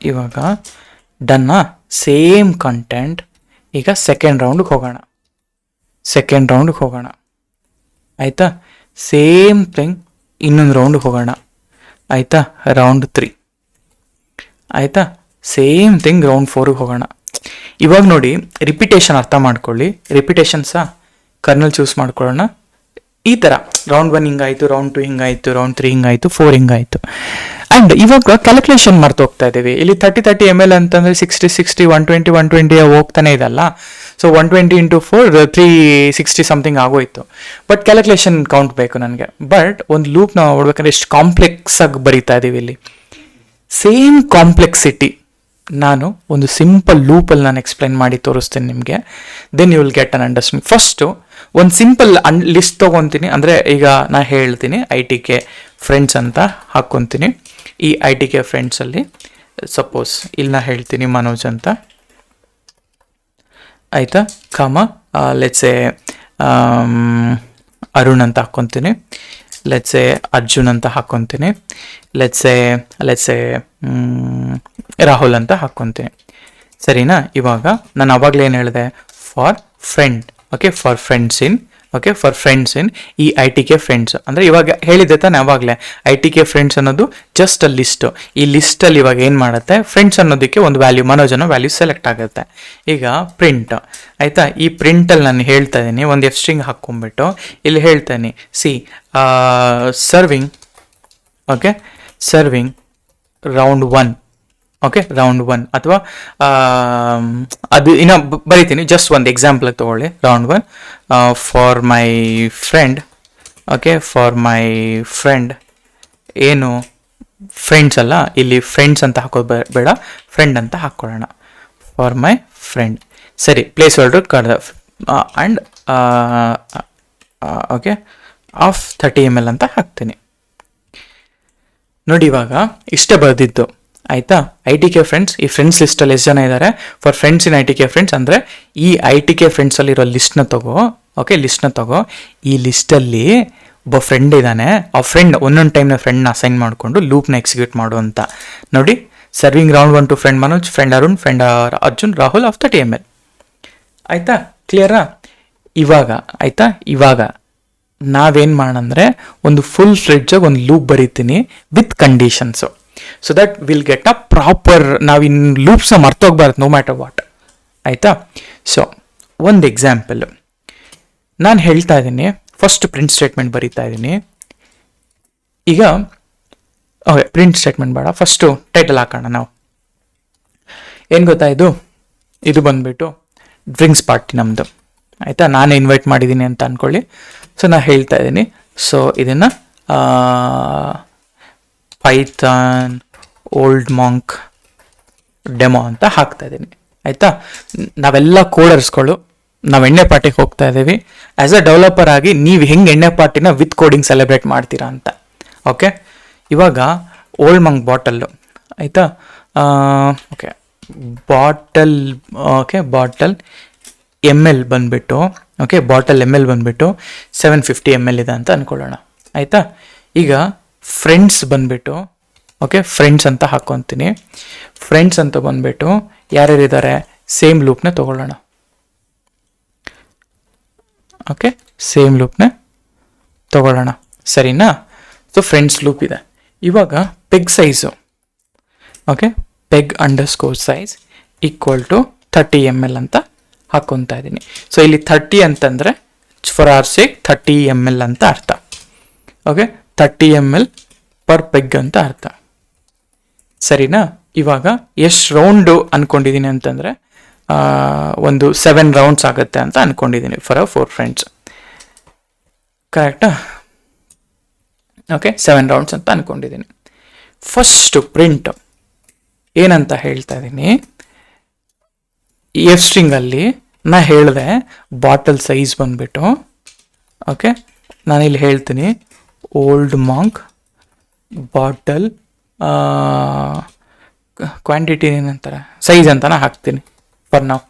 ಇವಾಗ ಡನ್ನಾ? Same content. ಈಗ ಸೆಕೆಂಡ್ ರೌಂಡ್ಗೆ ಹೋಗೋಣ, ಆಯಿತಾ? ಸೇಮ್ ಥಿಂಗ್ ಇನ್ನೊಂದು ರೌಂಡ್ಗೆ ಹೋಗೋಣ, ಆಯಿತಾ? ರೌಂಡ್ 3, ಆಯಿತಾ? ಸೇಮ್ ಥಿಂಗ್ ರೌಂಡ್ 4ಗೆ ಹೋಗೋಣ. ಇವಾಗ ನೋಡಿ, ರಿಪಿಟೇಷನ್ ಅರ್ಥ ಮಾಡ್ಕೊಳ್ಳಿ. ರಿಪಿಟೇಷನ್ಸಾ ಕರ್ನಲ್ ಚೂಸ್ ಮಾಡ್ಕೊಳ್ಳೋಣ. ಈ ಥರ ರೌಂಡ್ 1 ಹಿಂಗಾಯಿತು, ರೌಂಡ್ 2 ಹಿಂಗಾಯಿತು, ರೌಂಡ್ 3 ಹಿಂಗಾಯಿತು, 4 ಹಿಂಗಾಯಿತು. ಆ್ಯಂಡ್ ಇವಾಗ ಕ್ಯಾಲ್ಕುಲೇಷನ್ ಮಾಡ್ತಾ ಹೋಗ್ತಾ ಇದ್ದೀವಿ. ಇಲ್ಲಿ 30 ml ಅಂತಂದರೆ 60 120 ಹೋಗ್ತಾನೆ ಇದಲ್ಲ. ಸೊ 120 × 4 360 ಸಮಥಿಂಗ್ ಆಗೋಯ್ತು. ಬಟ್ ಕ್ಯಾಲ್ಕುಲೇಷನ್ ಕೌಂಟ್ ಬೇಕು ನನಗೆ. ಬಟ್ ಒಂದು ಲೂಪ್ನ ನೋಡ್ಬೇಕಂದ್ರೆ ಎಷ್ಟು ಕಾಂಪ್ಲೆಕ್ಸ್ ಆಗಿ ಬರೀತಾ ಇದ್ದೀವಿ ಇಲ್ಲಿ. ಸೇಮ್ ಕಾಂಪ್ಲೆಕ್ಸಿಟಿ ನಾನು ಒಂದು ಸಿಂಪಲ್ ಲೂಪಲ್ಲಿ ನಾನು ಎಕ್ಸ್ಪ್ಲೈನ್ ಮಾಡಿ ತೋರಿಸ್ತೀನಿ ನಿಮಗೆ. Then you will get an understanding. First ಒಂದು ಸಿಂಪಲ್ ಲಿಸ್ಟ್ ತೊಗೊತೀನಿ. ಅಂದರೆ ಈಗ ನಾನು ಹೇಳ್ತೀನಿ ITK ಫ್ರೆಂಡ್ಸ್ ಅಂತ ಹಾಕ್ಕೊತೀನಿ. ಈ ITK ಫ್ರೆಂಡ್ಸಲ್ಲಿ ಸಪೋಸ್ ಇಲ್ಲಿ ನಾ ಹೇಳ್ತೀನಿ ಮನೋಜ್ ಅಂತ, ಆಯಿತಾ? ಲೆಟ್ಸೆ ಅರುಣ್ ಅಂತ ಹಾಕ್ಕೊತೀನಿ, ಲೆಟ್ಸೆ ಅರ್ಜುನ್ ಅಂತ ಹಾಕ್ಕೊತೀನಿ, ಲೆಟ್ಸೆ ರಾಹುಲ್ ಅಂತ ಹಾಕ್ಕೊತೀನಿ. ಸರಿನಾ? ಇವಾಗ ನಾನು ಅವಾಗಲೇ ಏನು ಹೇಳಿದೆ, for friend, okay, for friends in okay, for friends in ಈ ITK ಫ್ರೆಂಡ್ಸ್ ಅಂದರೆ ಇವಾಗ ಹೇಳಿದ್ದೆ ತಾನೆ ಅವಾಗಲೇ ITK ಫ್ರೆಂಡ್ಸ್ ಅನ್ನೋದು ಜಸ್ಟ್ ಅ ಲಿಸ್ಟು. ಈ ಲಿಸ್ಟಲ್ಲಿ ಇವಾಗ ಏನು ಮಾಡುತ್ತೆ, ಫ್ರೆಂಡ್ಸ್ ಅನ್ನೋದಕ್ಕೆ ಒಂದು ವ್ಯಾಲ್ಯೂ, ಮನೋಜ್ ಅನ್ನೋ ವ್ಯಾಲ್ಯೂ ಸೆಲೆಕ್ಟ್ ಆಗುತ್ತೆ. ಈಗ ಪ್ರಿಂಟ್ ಆಯಿತಾ, ಈ ಪ್ರಿಂಟಲ್ಲಿ ನಾನು ಹೇಳ್ತಾ ಇದ್ದೀನಿ ಒಂದು ಎಫ್ ಸ್ಟ್ರಿಂಗ್ ಹಾಕ್ಕೊಂಡ್ಬಿಟ್ಟು ಇಲ್ಲಿ ಹೇಳ್ತೇನೆ see serving, okay, serving round 1, okay, round 1 ಅಥವಾ ಅದು ಇನ್ನು ಬರೀತೀನಿ, ಜಸ್ಟ್ ಒಂದು ಎಕ್ಸಾಂಪಲ್ ತೊಗೊಳ್ಳಿ. Round 1 for my friend, okay, for my friend, ಏನು ಫ್ರೆಂಡ್ಸ್ ಅಲ್ಲ, ಇಲ್ಲಿ ಫ್ರೆಂಡ್ಸ್ ಅಂತ ಹಾಕೋದು ಬೇಡ, ಫ್ರೆಂಡ್ ಅಂತ ಹಾಕ್ಕೊಳ್ಳೋಣ. ಫಾರ್ ಮೈ ಫ್ರೆಂಡ್, ಸರಿ, ಪ್ಲೇಸ್ ಹೋಲ್ಡರ್ ಕಡ್ದ ಆ್ಯಂಡ್ ಓಕೆ ಆಫ್ 30 ml ಅಂತ ಹಾಕ್ತೀನಿ. ನೋಡಿ ಇವಾಗ ಇಷ್ಟೇ ಬರೆದಿದ್ದು ಆಯಿತಾ. ITK ಫ್ರೆಂಡ್ಸ್, ಈ ಫ್ರೆಂಡ್ಸ್ ಲಿಸ್ಟಲ್ಲಿ ಎಷ್ಟು ಜನ ಇದ್ದಾರೆ, for friends in ITK friends ಅಂದರೆ ಈ ITK ಫ್ರೆಂಡ್ಸಲ್ಲಿರೋ ಲಿಸ್ಟ್ನ ತಗೋ, ಓಕೆ, ಲಿಸ್ಟ್ನ ತಗೋ. ಈ ಲಿಸ್ಟಲ್ಲಿ ಒಬ್ಬ ಫ್ರೆಂಡ್ ಇದ್ದಾನೆ, ಆ ಫ್ರೆಂಡ್ ಒಂದೊಂದು ಟೈಮ್ನ ಫ್ರೆಂಡ್ನ ಅಸೈನ್ ಮಾಡಿಕೊಂಡು ಲೂಪ್ನ ಎಕ್ಸಿಕ್ಯೂಟ್ ಮಾಡು ಅಂತ. ನೋಡಿ, serving round 1 to friend Manoj, friend Arun, friend Arjun, Rahul of 30 ml. ಆಯಿತಾ, ಕ್ಲಿಯರಾ? ಇವಾಗ ಆಯಿತಾ, ಇವಾಗ ನಾವೇನು ಮಾಡೋಣ ಒಂದು ಫುಲ್ ಫ್ಲೆಡ್ಜಾಗಿ ಒಂದು ಲೂಪ್ ಬರೀತೀನಿ with conditions, so that will get a proper, ನಾವು ಇನ್ನು ಲೂಪ್ಸ್ನ ಮರ್ತೋಗ್ಬಾರ್ದು ನೋ ಮ್ಯಾಟರ್ ವಾಟ್. ಆಯಿತಾ, ಸೊ ಒಂದು ಎಕ್ಸಾಂಪಲ್ ನಾನು ಹೇಳ್ತಾ ಇದ್ದೀನಿ. ಫಸ್ಟ್ ಪ್ರಿಂಟ್ ಸ್ಟೇಟ್ಮೆಂಟ್ ಬರೀತಾ ಇದ್ದೀನಿ. ಈಗ ಓಕೆ, ಪ್ರಿಂಟ್ ಸ್ಟೇಟ್ಮೆಂಟ್ ಬೇಡ, ಫಸ್ಟು ಟೈಟಲ್ ಹಾಕೋಣ. ನಾವು ಏನು ಗೊತ್ತಾಯಿತು, ಇದು ಬಂದುಬಿಟ್ಟು ಡ್ರಿಂಕ್ಸ್ ಪಾರ್ಟಿ ನಮ್ಮದು ಆಯಿತಾ, ನಾನು ಇನ್ವೈಟ್ ಮಾಡಿದ್ದೀನಿ ಅಂತ ಅಂದ್ಕೊಳ್ಳಿ. ಸೊ ನಾನು ಹೇಳ್ತಾ ಇದ್ದೀನಿ, ಸೊ ಇದನ್ನು ಪೈಥಾನ್ ಓಲ್ಡ್ ಮಾಂಕ್ ಡೆಮೋ ಅಂತ ಹಾಕ್ತಾ ಇದ್ದೀನಿ. ಆಯಿತಾ, ನಾವೆಲ್ಲ ಕೋಡರ್ಸ್ಗಳು ನಾವು ಎಣ್ಣೆ ಪಾರ್ಟಿಗೆ ಹೋಗ್ತಾ ಇದ್ದೀವಿ. ಆ್ಯಸ್ ಅ ಡೆವಲಪರ್ ಆಗಿ ನೀವು ಹೆಂಗೆ ಎಣ್ಣೆ ಪಾರ್ಟಿನ ವಿತ್ ಕೋಡಿಂಗ್ ಸೆಲೆಬ್ರೇಟ್ ಮಾಡ್ತೀರಾ ಅಂತ. ಓಕೆ, ಇವಾಗ ಓಲ್ಡ್ ಮಂಕ್ ಬಾಟಲ್ಲು ಆಯಿತಾ, okay, bottle, okay, bottle ML ಬಂದುಬಿಟ್ಟು, ಓಕೆ, ಬಾಟಲ್ ML ಬಂದುಬಿಟ್ಟು 750 ml ಇದೆ ಅಂತ ಅಂದ್ಕೊಳ್ಳೋಣ. ಆಯಿತಾ, ಈಗ ಫ್ರೆಂಡ್ಸ್ ಬಂದುಬಿಟ್ಟು, ಓಕೆ, ಫ್ರೆಂಡ್ಸ್ ಅಂತ ಹಾಕ್ಕೊತೀನಿ. ಫ್ರೆಂಡ್ಸ್ ಅಂತ ಬಂದುಬಿಟ್ಟು ಯಾರ್ಯಾರಿದ್ದಾರೆ, ಸೇಮ್ ಲೂಪ್ನ ತೊಗೊಳ್ಳೋಣ. ಓಕೆ, ಸೇಮ್ ಲೂಪ್ನ ತೊಗೊಳ್ಳೋಣ, ಸರಿನಾ? ಸೊ ಫ್ರೆಂಡ್ಸ್ ಲೂಪ್ ಇದೆ. ಇವಾಗ peg size, okay, peg underscore size equal to 30 ml ಅಂತ ಹಾಕ್ಕೊತಾ ಇದ್ದೀನಿ. ಸೊ ಇಲ್ಲಿ 30 ಅಂತಂದರೆ ಫಾರ್ ಆರ್ ಸೇಕ್ 30 ml ಅಂತ ಅರ್ಥ. ಓಕೆ, 30 ml ಪರ್ ಪೆಗ್ ಅಂತ ಅರ್ಥ, ಸರಿನಾ? ಇವಾಗ ಎಷ್ಟು ರೌಂಡು ಅಂದ್ಕೊಂಡಿದ್ದೀನಿ ಅಂತಂದರೆ ಒಂದು 7 ರೌಂಡ್ಸ್ ಆಗುತ್ತೆ ಅಂತ ಅಂದ್ಕೊಂಡಿದ್ದೀನಿ ಫಾರ್ 4 ಫ್ರೆಂಡ್ಸ್, ಕರೆಕ್ಟಾ? ಓಕೆ, 7 ರೌಂಡ್ಸ್ ಅಂತ ಅಂದ್ಕೊಂಡಿದ್ದೀನಿ. ಫಸ್ಟು ಪ್ರಿಂಟ್ ಏನಂತ ಹೇಳ್ತಾ ಇದ್ದೀನಿ, ಎಫ್ ಸ್ಟ್ರಿಂಗಲ್ಲಿ ನಾ ಹೇಳಿದೆ ಬಾಟಲ್ ಸೈಜ್ ಬಂದುಬಿಟ್ಟು, ಓಕೆ, ನಾನಿಲ್ಲಿ ಹೇಳ್ತೀನಿ ಓಲ್ಡ್ ಮಾಂಕ್ ಬಾಟಲ್ ಕ್ವಾಂಟಿಟಿ ಏನಂತಾರೆ, ಸೈಜ್ ಅಂತಲೇ ಹಾಕ್ತೀನಿ ಫಾರ್ ನಾವು.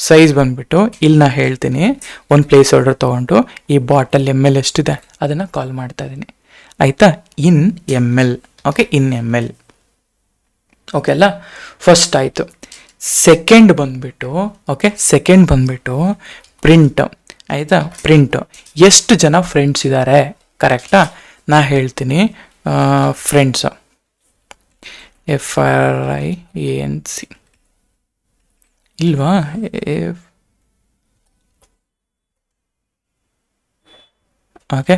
ಸೈಜ್ ಬಂದುಬಿಟ್ಟು ಇಲ್ಲಿ ನಾ ಹೇಳ್ತೀನಿ ಒಂದು ಪ್ಲೇಸ್ ಹೋಲ್ಡರ್ ತೊಗೊಂಡು ಈ ಬಾಟಲ್ ML ಎಷ್ಟಿದೆ ಅದನ್ನು ಕಾಲ್ ಮಾಡ್ತಾ ಇದ್ದೀನಿ. ಆಯಿತಾ, ಇನ್ ML, ಓಕೆ, ಇನ್ ML, ಓಕೆ ಅಲ್ಲ, ಫಸ್ಟ್ ಆಯಿತು. ಸೆಕೆಂಡ್ ಬಂದುಬಿಟ್ಟು, ಓಕೆ, ಸೆಕೆಂಡ್ ಬಂದುಬಿಟ್ಟು ಪ್ರಿಂಟ್, ಆಯಿತಾ, ಪ್ರಿಂಟು ಎಷ್ಟು ಜನ ಫ್ರೆಂಡ್ಸ್ ಇದ್ದಾರೆ, ಕರೆಕ್ಟಾ? ನಾ ಹೇಳ್ತೀನಿ ಫ್ರೆಂಡ್ಸು, FRIENDS ಇಲ್ವಾ, ಓಕೆ,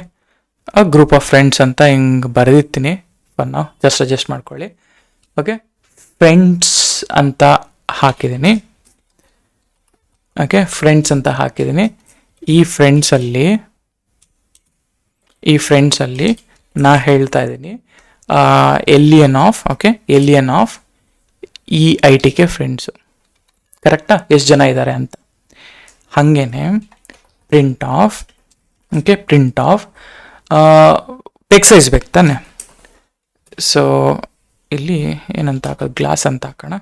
ಗ್ರೂಪ್ ಆಫ್ ಫ್ರೆಂಡ್ಸ್ ಅಂತ ಹಿಂಗೆ ಬರೆದಿರ್ತೀನಿ ಫಾರ್ ನಾವು, ಜಸ್ಟ್ ಅಡ್ಜಸ್ಟ್ ಮಾಡ್ಕೊಳ್ಳಿ. ಓಕೆ, ಫ್ರೆಂಡ್ಸ್ ಅಂತ ಹಾಕಿದ್ದೀನಿ, ಓಕೆ, ಫ್ರೆಂಡ್ಸ್ ಅಂತ ಹಾಕಿದ್ದೀನಿ. ಈ ಫ್ರೆಂಡ್ಸಲ್ಲಿ ನಾ ಹೇಳ್ತಾ ಇದ್ದೀನಿ alien of, okay, alien of ಈ ITK ಫ್ರೆಂಡ್ಸು, ಕರೆಕ್ಟಾ? ಎಷ್ಟು ಜನ ಇದ್ದಾರೆ ಅಂತ. ಹಾಗೇನೆ print of, okay, print of peg size ಬೇಕು ತಾನೆ. ಸೊ ಇಲ್ಲಿ ಏನಂತ ಹಾಕೋದು, ಗ್ಲಾಸ್ ಅಂತ ಹಾಕೋಣ.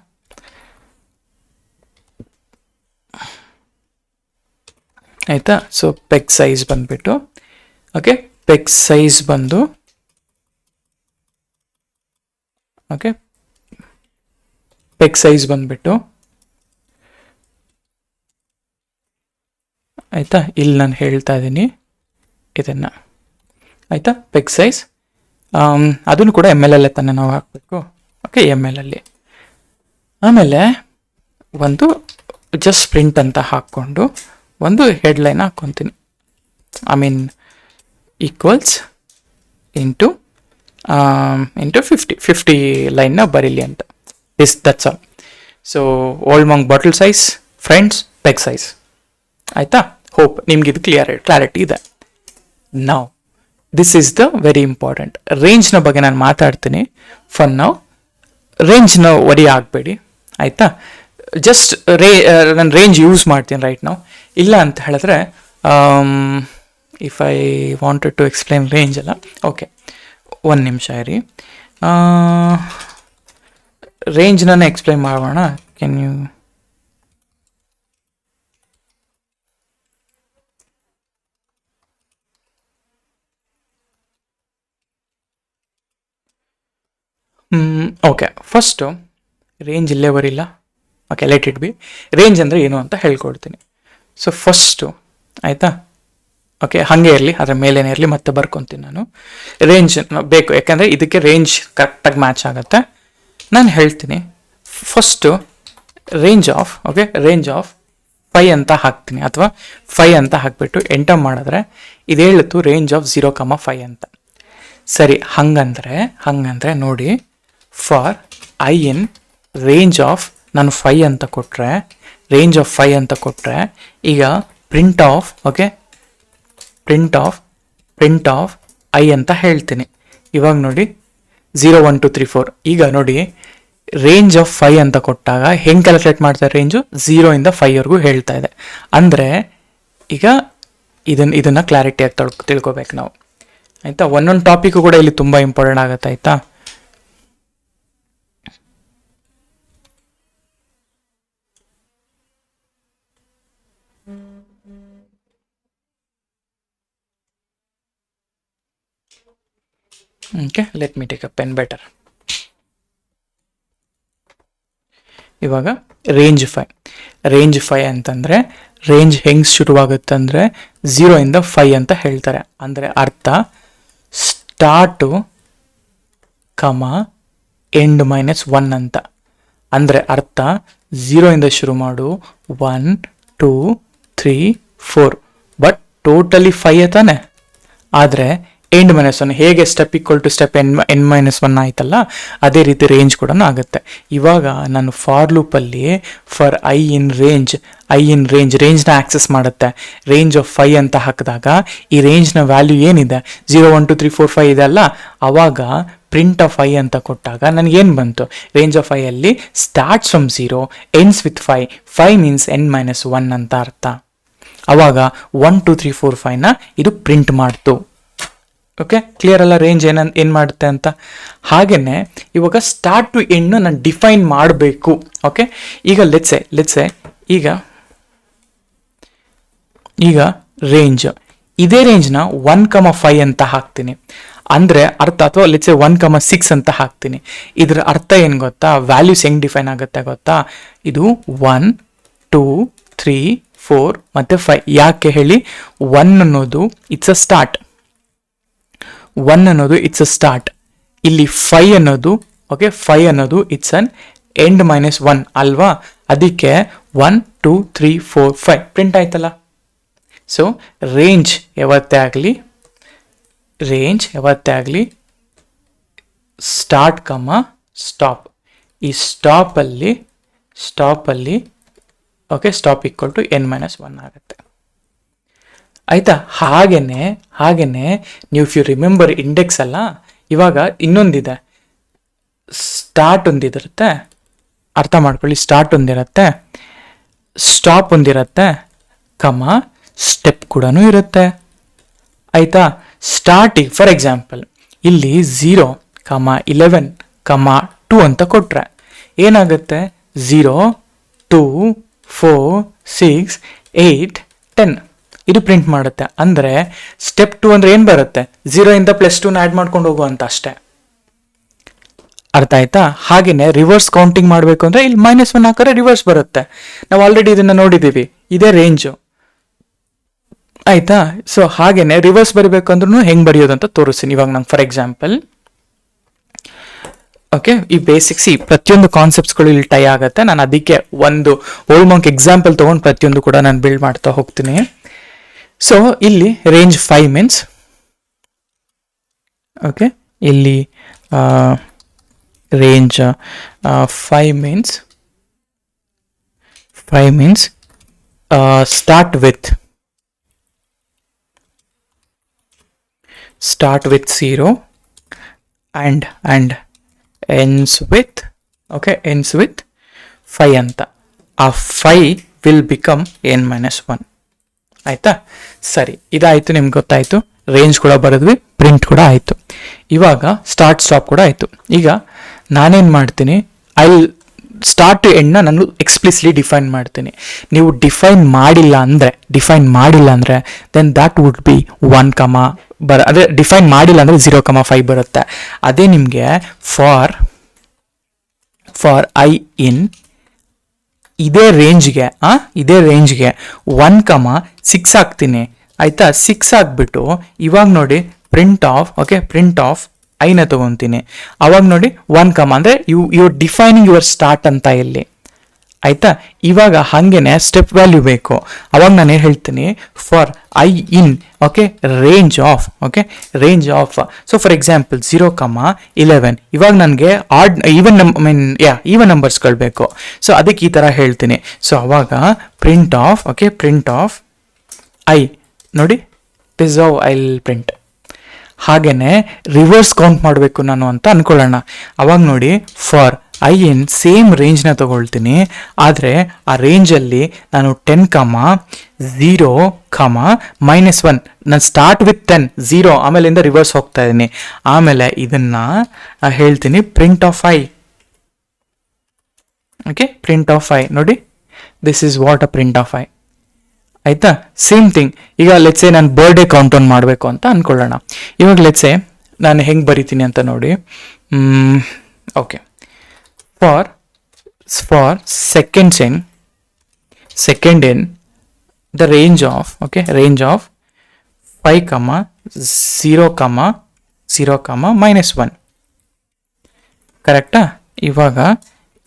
ಆಯಿತಾ, ಸೊ ಪೆಗ್ ಸೈಜ್ ಬಂದುಬಿಟ್ಟು, ಓಕೆ, ಪೆಗ್ ಸೈಜ್ ಬಂದು, ಓಕೆ, ಪೆಗ್ ಸೈಜ್ ಬಂದುಬಿಟ್ಟು ಆಯಿತಾ. ಇಲ್ಲಿ ನಾನು ಹೇಳ್ತಾ ಇದ್ದೀನಿ ಇದನ್ನು, ಆಯಿತಾ. ಪೆಗ್ ಸೈಜ್ ಅದನ್ನು ಕೂಡ ಎಮ್ ಎಲ್ ಅಲ್ಲೇ ತಾನೇ ನಾವು ಹಾಕಬೇಕು. ಓಕೆ, ಎಮ್ ಎಲ್ ಅಲ್ಲಿ. ಆಮೇಲೆ ಒಂದು ಜಸ್ಟ್ ಪ್ರಿಂಟ್ ಅಂತ ಹಾಕ್ಕೊಂಡು ಒಂದು ಹೆಡ್ಲೈನ್ ಹಾಕ್ಕೊತೀನಿ. ಐ ಮೀನ್ ಈಕ್ವಲ್ಸ್ ಇಂಟು 50 ಲೈನ್ನ ಬರೀಲಿ ಅಂತ. That's all. So Old Monk bottle size, friends, peg size. ಆಯಿತಾ. ಹೋಪ್ ನಿಮ್ಗೆ ಇದು ಕ್ಲಾರಿಟಿ ಇದೆ. ನಾವು this is the very important. ರೇಂಜ್ನ ಬಗ್ಗೆ ನಾನು ಮಾತಾಡ್ತೀನಿ. ಫಾರ್ ನಾವು ರೇಂಜ್ನ ವರಿ ಆಗಬೇಡಿ, ಆಯಿತಾ. ಜಸ್ಟ್ ನಾನು ರೇಂಜ್ ಯೂಸ್ ಮಾಡ್ತೀನಿ ರೈಟ್ ನಾವು. ಇಲ್ಲ ಅಂತ ಹೇಳಿದ್ರೆ if I wanted to explain range ಅಲ್ಲ, ಓಕೆ ಒಂದು ನಿಮಿಷ ಇರಿ. ರೇಂಜ್ನ ಎಕ್ಸ್ಪ್ಲೈನ್ ಮಾಡೋಣ. Can you okay, first range ಇಲ್ಲೇ ಬರಿಲ್ಲ. Okay, let it be. Range ಅಂದರೆ ಏನು ಅಂತ ಹೇಳ್ಕೊಡ್ತೀನಿ. ಸೊ ಫಸ್ಟು, ಆಯಿತಾ. ಓಕೆ, ಹಾಗೆ ಇರಲಿ, ಅದರ ಮೇಲೇನೇ ಇರಲಿ, ಮತ್ತೆ ಬರ್ಕೊತೀನಿ ನಾನು. ರೇಂಜ್ ಬೇಕು, ಯಾಕೆಂದರೆ ಇದಕ್ಕೆ ರೇಂಜ್ ಕರೆಕ್ಟಾಗಿ ಮ್ಯಾಚ್ ಆಗುತ್ತೆ. ನಾನು ಹೇಳ್ತೀನಿ first range of, okay, range of 5 ಅಂತ ಹಾಕ್ತೀನಿ, ಅಥವಾ 5 ಅಂತ ಹಾಕಿಬಿಟ್ಟು ಎಂಟರ್ ಮಾಡಿದ್ರೆ ಇದು ಹೇಳುತ್ತು ರೇಂಜ್ ಆಫ್ 0,5 ಅಂತ. ಸರಿ, ಹಂಗಂದ್ರೆ ನೋಡಿ, for i in range of ನಾನು 5 ಅಂತ ಕೊಟ್ಟರೆ, ರೇಂಜ್ ಆಫ್ 5 ಅಂತ ಕೊಟ್ಟರೆ, ಈಗ print of, okay, print of I ಅಂತ ಹೇಳ್ತೀನಿ. ಇವಾಗ ನೋಡಿ 0 1 2 3 4. ಈಗ ನೋಡಿ ರೇಂಜ್ ಆಫ್ 5 ಅಂತ ಕೊಟ್ಟಾಗ ಹೆಂಗೆ ಕ್ಯಾಲ್ಕುಲೇಟ್ ಮಾಡ್ತಾರೆ? ರೇಂಜು 0 ಇಂದ 5ವರೆಗೂ ಹೇಳ್ತಾ ಇದೆ. ಅಂದರೆ ಈಗ ಇದನ್ನು ಕ್ಲಾರಿಟಿಯಾಗಿ ತಿಳ್ಕೊಬೇಕು ನಾವು, ಆಯಿತಾ. ಒಂದೊಂದು ಟಾಪಿಕ್ಕು ಕೂಡ ಇಲ್ಲಿ ತುಂಬ ಇಂಪಾರ್ಟೆಂಟ್ ಆಗುತ್ತೆ, ಆಯಿತಾ. Okay, let me take a pen better. ಇವಾಗ ರೇಂಜ್ 5 ಅಂತಂದರೆ ರೇಂಜ್ ಹೆಂಗೆ ಶುರುವಾಗುತ್ತೆ ಅಂದರೆ 0 ಇಂದ 5 ಅಂತ ಹೇಳ್ತಾರೆ. ಅಂದರೆ ಅರ್ಥ ಸ್ಟಾರ್ಟು ಕಮ ಎಂಡ್ -1 ಅಂತ. ಅಂದರೆ ಅರ್ಥ 0 ಇಂದ ಶುರು ಮಾಡು 1 2 3 4, ಬಟ್ ಟೋಟಲಿ 5 ತಾನೆ. ಆದರೆ ಎಂಡ್ -1 ಹೇಗೆ step equal to step n -1 ಆಯ್ತಲ್ಲ, ಅದೇ ರೀತಿ ರೇಂಜ್ ಕೂಡ ಆಗುತ್ತೆ. ಇವಾಗ ನಾನು ಫಾರ್ ಲೂಪಲ್ಲಿ ಫಾರ್ ಐ ಇನ್ ರೇಂಜ್ನ ಆಕ್ಸೆಸ್ ಮಾಡುತ್ತೆ. ರೇಂಜ್ ಆಫ್ 5 ಅಂತ ಹಾಕಿದಾಗ ಈ ರೇಂಜ್ನ ವ್ಯಾಲ್ಯೂ ಏನಿದೆ 0 1 2 3 4 5 ಇದೆ ಅಲ್ಲ, ಆವಾಗ ಪ್ರಿಂಟ್ ಆಫ್ 5 ಅಂತ ಕೊಟ್ಟಾಗ ನನಗೇನು ಬಂತು? ರೇಂಜ್ ಆಫ್ 5 ಅಲ್ಲಿ starts from 0 ends with 5 means n -1 ಅಂತ ಅರ್ಥ. ಆವಾಗ 1 2 3 4 5ನ ಇದು ಪ್ರಿಂಟ್ ಮಾಡ್ತು. ಓಕೆ, ಕ್ಲಿಯರ್ ಅಲ್ಲ ರೇಂಜ್ ಏನು ಮಾಡುತ್ತೆ ಅಂತ. ಹಾಗೆಯೇ ಇವಾಗ ಸ್ಟಾರ್ಟ್ ಟು ಎಂಡ್ನ ನಾನು ಡಿಫೈನ್ ಮಾಡಬೇಕು. ಓಕೆ, ಈಗ ಲೆಟ್ಸೆ ಈಗ ರೇಂಜ್, ಇದೇ ರೇಂಜ್ನ 1,5 ಅಂತ ಹಾಕ್ತೀನಿ. ಅಂದರೆ ಅರ್ಥ, ಅಥವಾ ಲೆಟ್ಸೆ 1,6 ಅಂತ ಹಾಕ್ತೀನಿ. ಇದರ ಅರ್ಥ ಏನು ಗೊತ್ತಾ? ವ್ಯಾಲ್ಯೂಸ್ ಹೆಂಗೆ ಡಿಫೈನ್ ಆಗುತ್ತೆ ಗೊತ್ತಾ? ಇದು 1 2 3 4 ಮತ್ತು 5. ಯಾಕೆ ಹೇಳಿ? 1 ಅನ್ನೋದು ಇಟ್ಸ್ ಅ ಸ್ಟಾರ್ಟ್, 1 ಅನ್ನೋದು ಇಟ್ಸ್ ಅ ಸ್ಟಾರ್ಟ್. ಇಲ್ಲಿ 5 ಅನ್ನೋದು, ಓಕೆ, 5 ಅನ್ನೋದು ಇಟ್ಸ್ ಅನ್ ಎಂಡ್ -1 ಅಲ್ವಾ? ಅದಕ್ಕೆ 1 2 3 4 5 ಪ್ರಿಂಟ್ ಆಯ್ತಲ್ಲ. ಸೊ ರೇಂಜ್ ಯಾವತ್ತೇ ಆಗಲಿ ಸ್ಟಾರ್ಟ್ ಕಮ ಸ್ಟಾಪ್. ಈ ಸ್ಟಾಪಲ್ಲಿ okay, stop equal to n -1 ಆಗುತ್ತೆ, ಆಯಿತಾ. ಹಾಗೆಯೇ ನೀವು ಇಫ್ ಯು ರಿಮೆಂಬರ್ ಇಂಡೆಕ್ಸ್ ಅಲ್ಲ, ಇವಾಗ ಇನ್ನೊಂದಿದೆ, ಸ್ಟಾರ್ಟ್ ಒಂದಿರುತ್ತೆ, ಅರ್ಥ ಮಾಡ್ಕೊಳ್ಳಿ. ಸ್ಟಾರ್ಟ್ ಒಂದಿರುತ್ತೆ, ಸ್ಟಾಪ್ ಒಂದಿರುತ್ತೆ, ಕಮ ಸ್ಟೆಪ್ ಕೂಡ ಇರುತ್ತೆ, ಆಯಿತಾ. ಸ್ಟಾರ್ಟಿಗೆ ಫಾರ್ ಎಕ್ಸಾಂಪಲ್ ಇಲ್ಲಿ 0 11 2 ಅಂತ ಕೊಟ್ಟರೆ ಏನಾಗುತ್ತೆ? 0 2 4 6 8 10 ಇದು ಪ್ರಿಂಟ್ ಮಾಡುತ್ತೆ. ಅಂದರೆ ಸ್ಟೆಪ್ 2 ಅಂದರೆ ಏನು ಬರುತ್ತೆ? 0 ಇಂದ +2ನ ಆ್ಯಡ್ ಮಾಡ್ಕೊಂಡು ಹೋಗುವಂತ ಅಷ್ಟೇ, ಅರ್ಥ ಆಯ್ತಾ. ಹಾಗೆಯೇ ರಿವರ್ಸ್ ಕೌಂಟಿಂಗ್ ಮಾಡಬೇಕು ಅಂದರೆ ಇಲ್ಲಿ -1 ಹಾಕಿದ್ರೆ ರಿವರ್ಸ್ ಬರುತ್ತೆ. ನಾವು ಆಲ್ರೆಡಿ ಇದನ್ನು ನೋಡಿದ್ದೀವಿ, ಇದೇ ರೇಂಜು. ಆಯಿತಾ. ಸೊ ಹಾಗೇನೆ ರಿವರ್ಸ್ ಬರೀಬೇಕು ಅಂದ್ರೂ ಹೆಂಗೆ ಬರೆಯೋದು ಅಂತ ತೋರಿಸ್ತೀನಿ ಇವಾಗ ನಂಗೆ. ಫಾರ್ ಎಕ್ಸಾಂಪಲ್ ಓಕೆ, ಈ ಬೇಸಿಕ್ಸ್ ಈ ಪ್ರತಿಯೊಂದು ಕಾನ್ಸೆಪ್ಟ್ಸ್ಗಳು ಇಲ್ಲಿ ಟೈ ಆಗುತ್ತೆ. ನಾನು ಅದಕ್ಕೆ ಒಂದು ಓಲ್ಡ್ ಮಂಕ್ ಎಕ್ಸಾಂಪಲ್ ತೊಗೊಂಡು ಪ್ರತಿಯೊಂದು ಕೂಡ ನಾನು ಬಿಲ್ಡ್ ಮಾಡ್ತಾ ಹೋಗ್ತೀನಿ. ಸೊ ಇಲ್ಲಿ ರೇಂಜ್ 5 ಮೀನ್ಸ್ ಓಕೆ, ಇಲ್ಲಿ range 5 means start with 0 and ends with 5 ಅಂತ. ಆ 5 ವಿಲ್ ಬಿಕಮ್ n-1 ಆಯ್ತಾ. ಸರಿ, ಇದಾಯಿತು, ನಿಮ್ಗೆ ಗೊತ್ತಾಯಿತು. ರೇಂಜ್ ಕೂಡ ಬರೆದ್ವಿ, ಪ್ರಿಂಟ್ ಕೂಡ ಆಯಿತು. ಇವಾಗ ಸ್ಟಾರ್ಟ್ ಸ್ಟಾಪ್ ಕೂಡ ಆಯಿತು. ಈಗ ನಾನೇನು ಮಾಡ್ತೀನಿ, ಸ್ಟಾರ್ಟ್ ಟು ಎಂಡ್ನ ನಾನು ಎಕ್ಸ್ಪ್ಲಿಸ್ಲಿ ಡಿಫೈನ್ ಮಾಡ್ತೀನಿ. ನೀವು ಡಿಫೈನ್ ಮಾಡಿಲ್ಲ ಅಂದರೆ ದೆನ್ ದ್ಯಾಟ್ ವುಡ್ ಬಿ 1, ಅದೇ ಡಿಫೈನ್ ಮಾಡಿಲ್ಲ ಅಂದರೆ 0,5 ಬರುತ್ತೆ. ಅದೇ ನಿಮಗೆ ಫಾರ್ ಐ ಇನ್ ಇದೇ ರೇಂಜ್ಗೆ 1,6 ಹಾಕ್ತೀನಿ ಆಯಿತಾ. 6 ಹಾಕ್ಬಿಟ್ಟು ಇವಾಗ ನೋಡಿ ಪ್ರಿಂಟ್ ಆಫ್ ಐನ ತಗೊತೀನಿ. ಅವಾಗ ನೋಡಿ 1, ಅಂದರೆ ಯು ಡಿಫೈನಿಂಗ್ ಯುವರ್ ಸ್ಟಾರ್ಟ್ ಅಂತ ಇಲ್ಲಿ ಆಯಿತಾ. ಇವಾಗ ಹಾಗೇನೆ ಸ್ಟೆಪ್ ವ್ಯಾಲ್ಯೂ ಬೇಕು. ಅವಾಗ ನಾನು ಏನು ಹೇಳ್ತೀನಿ, for i in range of so for example 0,11. ಇವಾಗ ನನಗೆ ಈವನ್ ನಂಬರ್ಸ್ಗಳು ಬೇಕು. ಸೊ ಅದಕ್ಕೆ ಈ ಥರ ಹೇಳ್ತೀನಿ. ಸೊ ಅವಾಗ ಪ್ರಿಂಟ್ ಆಫ್ ಐ ನೋಡಿ, this how I will print. ಹಾಗೇನೆ ರಿವರ್ಸ್ ಕೌಂಟ್ ಮಾಡಬೇಕು ನಾನು ಅಂತ ಅನ್ಕೊಳ್ಳೋಣ. ಅವಾಗ ನೋಡಿ ಫಾರ್ ಐ ಇನ್ ಸೇಮ್ ರೇಂಜ್ನ ತಗೊಳ್ತೀನಿ. ಆದರೆ ಆ ರೇಂಜಲ್ಲಿ ನಾನು 10, 0, -1 ನಾನು ಸ್ಟಾರ್ಟ್ ವಿತ್ 10, 0 ಆಮೇಲಿಂದ ರಿವರ್ಸ್ ಹೋಗ್ತಾ ಇದ್ದೀನಿ. ಆಮೇಲೆ ಇದನ್ನು ಹೇಳ್ತೀನಿ print of i. Print of i ನೋಡಿ, this is what a print of i ಆಯಿತಾ. Same thing. ಈಗ ಲೆಟ್ಸೆ ನಾನು ಬರ್ಡೇ ಕೌಂಟ್ ಆನ್ ಮಾಡಬೇಕು ಅಂತ ಅಂದ್ಕೊಳ್ಳೋಣ. ಇವಾಗ ಲೆಟ್ಸೆ ನಾನು ಹೆಂಗೆ ಬರಿತೀನಿ ಅಂತ ನೋಡಿ. Okay, for second in the range of 5, 0, -1 ಕರೆಕ್ಟಾ. ಇವಾಗ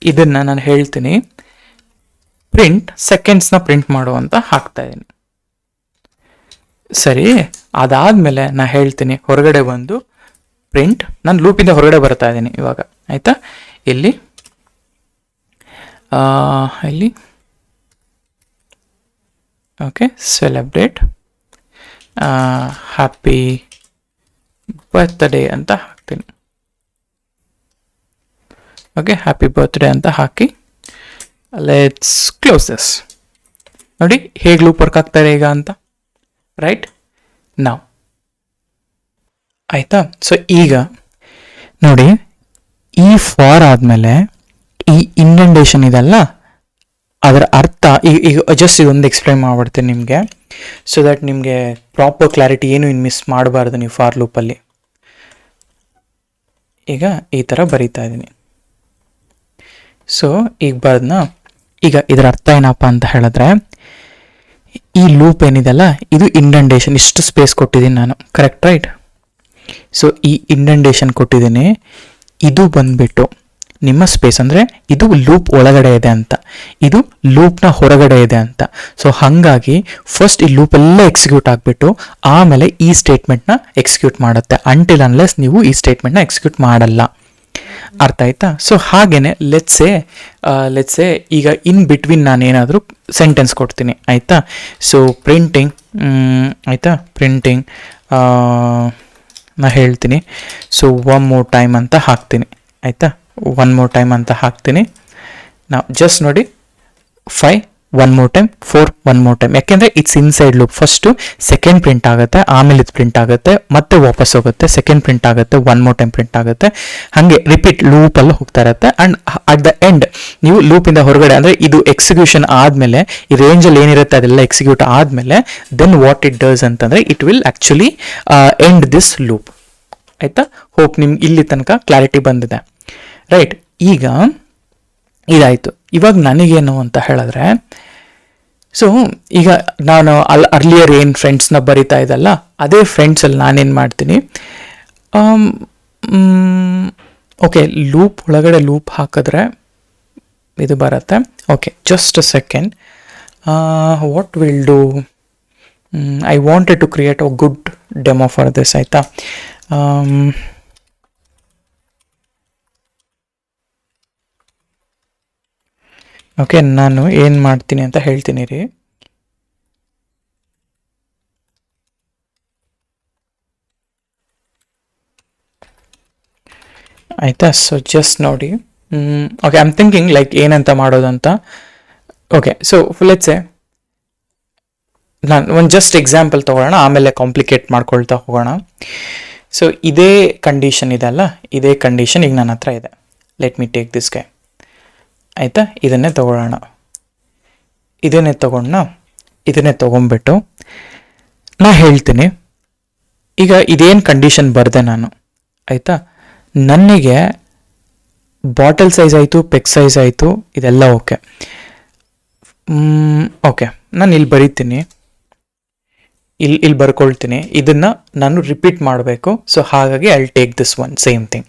ಇದನ್ನು ನಾನು ಹೇಳ್ತೀನಿ ಪ್ರಿಂಟ್ ಸೆಕೆಂಡ್ಸ್ನ ಪ್ರಿಂಟ್ ಮಾಡು ಅಂತ ಹಾಕ್ತಾ ಇದ್ದೀನಿ. ಸರಿ, ಅದಾದಮೇಲೆ ನಾನು ಹೇಳ್ತೀನಿ ಹೊರಗಡೆ ಬಂದು ಪ್ರಿಂಟ್, ನಾನು ಲೂಪಿಂದ ಹೊರಗಡೆ ಬರ್ತಾ ಇದ್ದೀನಿ ಇವಾಗ ಆಯಿತಾ. ಇಲ್ಲಿ ಸೆಲೆಬ್ರೇಟ್ ಹ್ಯಾಪಿ ಬರ್ತ್ಡೇ ಅಂತ ಹಾಕ್ತೀನಿ. ಹ್ಯಾಪಿ ಬರ್ತ್ಡೇ ಅಂತ ಹಾಕಿ ಲೆಟ್ಸ್ ಕ್ಲೋಸ್ ದಿಸ್. ನೋಡಿ ಹೇಗೆ ಲೂಪ್ ವರ್ಕ್ ಆಗ್ತಾರೆ ಈಗ ಅಂತ, ರೈಟ್ ನಾವು ಆಯಿತಾ. ಸೊ ಈಗ ನೋಡಿ, ಈ ಫಾರ್ ಆದಮೇಲೆ ಈ ಇಂಡೆಂಟೇಷನ್ ಇದೆಲ್ಲ ಅದರ ಅರ್ಥ ಈಗ ಜಸ್ಟ್ ಇದೊಂದು ಎಕ್ಸ್ಪ್ಲೈನ್ ಮಾಡ್ಬಿಡ್ತೀನಿ ನಿಮಗೆ, ಸೊ ದ್ಯಾಟ್ ನಿಮಗೆ ಪ್ರಾಪರ್ ಕ್ಲಾರಿಟಿ ಏನು ಇನ್ನು ಮಿಸ್ ಮಾಡಬಾರ್ದು ನೀವು ಫಾರ್ ಲೂಪಲ್ಲಿ. ಈಗ ಈ ಥರ ಬರೀತಾ ಇದ್ದೀನಿ. ಸೊ ಈಗ ಬರೋದನ್ನ ಈಗ ಇದರ ಅರ್ಥ ಏನಪ್ಪ ಅಂತ ಹೇಳಿದ್ರೆ, ಈ ಲೂಪ್ ಏನಿದೆಲ್ಲ ಇದು ಇಂಡೆಂಟೇಷನ್, ಇಷ್ಟು ಸ್ಪೇಸ್ ಕೊಟ್ಟಿದ್ದೀನಿ ನಾನು, ಕರೆಕ್ಟ್ ರೈಟ್. ಸೊ ಈ ಇಂಡೆಂಟೇಷನ್ ಕೊಟ್ಟಿದ್ದೀನಿ, ಇದು ಬಂದ್ಬಿಟ್ಟು ನಿಮ್ಮ ಸ್ಪೇಸ್, ಅಂದರೆ ಇದು ಲೂಪ್ ಒಳಗಡೆ ಇದೆ ಅಂತ, ಇದು ಲೂಪ್ನ ಹೊರಗಡೆ ಇದೆ ಅಂತ. ಸೊ ಹಾಗಾಗಿ ಫಸ್ಟ್ ಈ ಲೂಪ್ ಎಲ್ಲ ಎಕ್ಸಿಕ್ಯೂಟ್ ಆಗಿಬಿಟ್ಟು ಆಮೇಲೆ ಈ ಸ್ಟೇಟ್ಮೆಂಟ್ನ ಎಕ್ಸಿಕ್ಯೂಟ್ ಮಾಡುತ್ತೆ, ಅಂಟಿಲ್ ಅನ್ಲೆಸ್ ನೀವು ಈ ಸ್ಟೇಟ್ಮೆಂಟ್ನ ಎಕ್ಸಿಕ್ಯೂಟ್ ಮಾಡಲ್ಲ. ಅರ್ಥ ಆಯ್ತಾ. ಸೊ ಹಾಗೇನೆ ಲೆಟ್ಸೆ ಈಗ ಇನ್ ಬಿಟ್ವೀನ್ ನಾನು ಏನಾದರೂ ಸೆಂಟೆನ್ಸ್ ಕೊಡ್ತೀನಿ ಆಯಿತಾ. ಸೊ ಪ್ರಿಂಟಿಂಗ್ ನಾ ಹೇಳ್ತೀನಿ, ಸೊ 1 more time ಅಂತ ಹಾಕ್ತೀನಿ ಆಯಿತಾ. 1 more time ಅಂತ ಹಾಕ್ತೀನಿ. ನಾವು ಜಸ್ಟ್ ನೋಡಿ 5 1 more time, 4 1 more time, ಯಾಕೆಂದರೆ it's inside loop. First second print ಆಗುತ್ತೆ, ಆಮೇಲೆ ಇದು ಪ್ರಿಂಟ್ ಆಗುತ್ತೆ, ಮತ್ತೆ ವಾಪಸ್ ಹೋಗುತ್ತೆ, ಸೆಕೆಂಡ್ ಪ್ರಿಂಟ್ ಆಗುತ್ತೆ, 1 more time ಪ್ರಿಂಟ್ ಆಗುತ್ತೆ, ಹಾಗೆ ರಿಪೀಟ್ ಲೂಪಲ್ಲಿ ಹೋಗ್ತಾ ಇರುತ್ತೆ. ಆ್ಯಂಡ್ ಅಟ್ ದ ಎಂಡ್ ನೀವು ಲೂಪಿಂದ ಹೊರಗಡೆ, ಅಂದರೆ ಇದು ಎಕ್ಸಿಕ್ಯೂಷನ್ ಆದಮೇಲೆ ಈ ರೇಂಜಲ್ಲಿ ಏನಿರುತ್ತೆ ಅದೆಲ್ಲ ಎಕ್ಸಿಕ್ಯೂಟ್ ಆದಮೇಲೆ ದೆನ್ ವಾಟ್ ಇಟ್ ಡಸ್ ಅಂತಂದರೆ it will actually end this loop ಆಯಿತಾ. ಹೋಪ್ ನಿಮ್ಗೆ ಇಲ್ಲಿ ತನಕ ಕ್ಲಾರಿಟಿ ಬಂದಿದೆ, ರೈಟ್. ಈಗ ಇದಾಯಿತು. ಇವಾಗ ನನಗೇನು ಅಂತ ಹೇಳಿದ್ರೆ, ಸೊ ಈಗ ನಾನು ಅರ್ಲಿಯರ್ ಏನು ಫ್ರೆಂಡ್ಸ್ನ ಬರಿತಾ ಇದ್ದಲ್ಲ, ಅದೇ ಫ್ರೆಂಡ್ಸಲ್ಲಿ ನಾನೇನು ಮಾಡ್ತೀನಿ, ಓಕೆ ಲೂಪ್ ಒಳಗಡೆ ಲೂಪ್ ಹಾಕಿದ್ರೆ ಇದು ಬರುತ್ತೆ. Okay just a second, what will do, I wanted to create a good demo for this, ಆಯಿತಾ. ಓಕೆ ನಾನು ಏನು ಮಾಡ್ತೀನಿ ಅಂತ ಹೇಳ್ತೀನಿ ರೀ. ಆಯಿತಾ. ಸೊ ಜಸ್ಟ್ ನೋಡಿ, okay I am thinking like ಏನಂತ ಮಾಡೋದಂತ. ಓಕೆ ಸೊ ಲೆಟ್ಸ್ ನಾನು ಒಂದು ಜಸ್ಟ್ ಎಕ್ಸಾಂಪಲ್ ತೊಗೊಳ್ಳೋಣ, ಆಮೇಲೆ ಕಾಂಪ್ಲಿಕೇಟ್ ಮಾಡ್ಕೊಳ್ತಾ ಹೋಗೋಣ. ಸೊ ಇದೇ ಕಂಡೀಷನ್ ಇದೆ ಅಲ್ಲ, ಇದೇ ಕಂಡೀಷನ್ ಈಗ ನನ್ನ ಹತ್ರ ಇದೆ. Let me take this guy, ಆಯಿತಾ. ಇದನ್ನೇ ತೊಗೊಳ್ಳೋಣ, ಇದನ್ನೇ ತೊಗೊಂಡ್ಬಿಟ್ಟು ನಾ ಹೇಳ್ತೀನಿ ಈಗ ಇದೇನು ಕಂಡೀಷನ್ ಬರೆದೆ ನಾನು, ಆಯಿತಾ. ನನಗೆ ಬಾಟಲ್ ಸೈಜ್ ಆಯಿತು, ಪೆಗ್ ಸೈಜ್ ಆಯಿತು, ಇದೆಲ್ಲ ಓಕೆ. ಓಕೆ ನಾನು ಇಲ್ಲಿ ಬರೀತೀನಿ, ಇಲ್ಲಿ ಬರ್ಕೊಳ್ತೀನಿ, ಇದನ್ನು ನಾನು ರಿಪೀಟ್ ಮಾಡಬೇಕು. ಸೊ ಹಾಗಾಗಿ I will take this one same thing.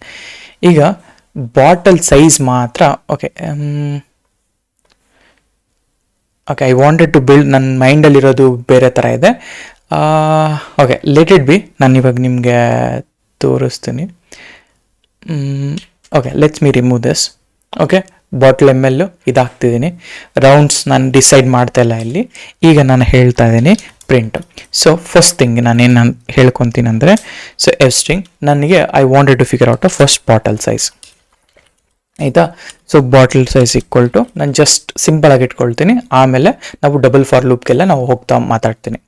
ಈಗ ಬಾಟಲ್ ಸೈಜ್ ಮಾತ್ರ okay okay I wanted to build, ನನ್ನ ಮೈಂಡಲ್ಲಿರೋದು ಬೇರೆ ಥರ ಇದೆ. ಓಕೆ ಲೆಟ್ ಇಟ್ ಬಿ, ನಾನು ಇವಾಗ ನಿಮಗೆ ತೋರಿಸ್ತೀನಿ. Okay let's me remove this. Okay bottle ML ಇದಾಗ್ತಿದ್ದೀನಿ, ರೌಂಡ್ಸ್ ನಾನು ಡಿಸೈಡ್ ಮಾಡ್ತಾ ಇಲ್ಲ ಇಲ್ಲಿ. ಈಗ ನಾನು ಹೇಳ್ತಾ ಇದ್ದೀನಿ ಪ್ರಿಂಟ್. ಸೊ ಫಸ್ಟ್ ಥಿಂಗ್ ನಾನೇನು ಹೇಳ್ಕೊತೀನಿ ಅಂದರೆ, ಸೊ ಎಫ್ ಸ್ಟ್ರಿಂಗ್ ನನಗೆ I wanted to figure out a first bottle size, ಆಯಿತಾ. So bottle size equal to ನಾನು ಜಸ್ಟ್ ಸಿಂಪಲಾಗಿ ಇಟ್ಕೊಳ್ತೀನಿ, ಆಮೇಲೆ ನಾವು ಡಬಲ್ ಫಾರ್ ಲೂಪ್ಗೆಲ್ಲ ನಾವು ಹೋಗ್ತಾ ಮಾತಾಡ್ತೀನಿ,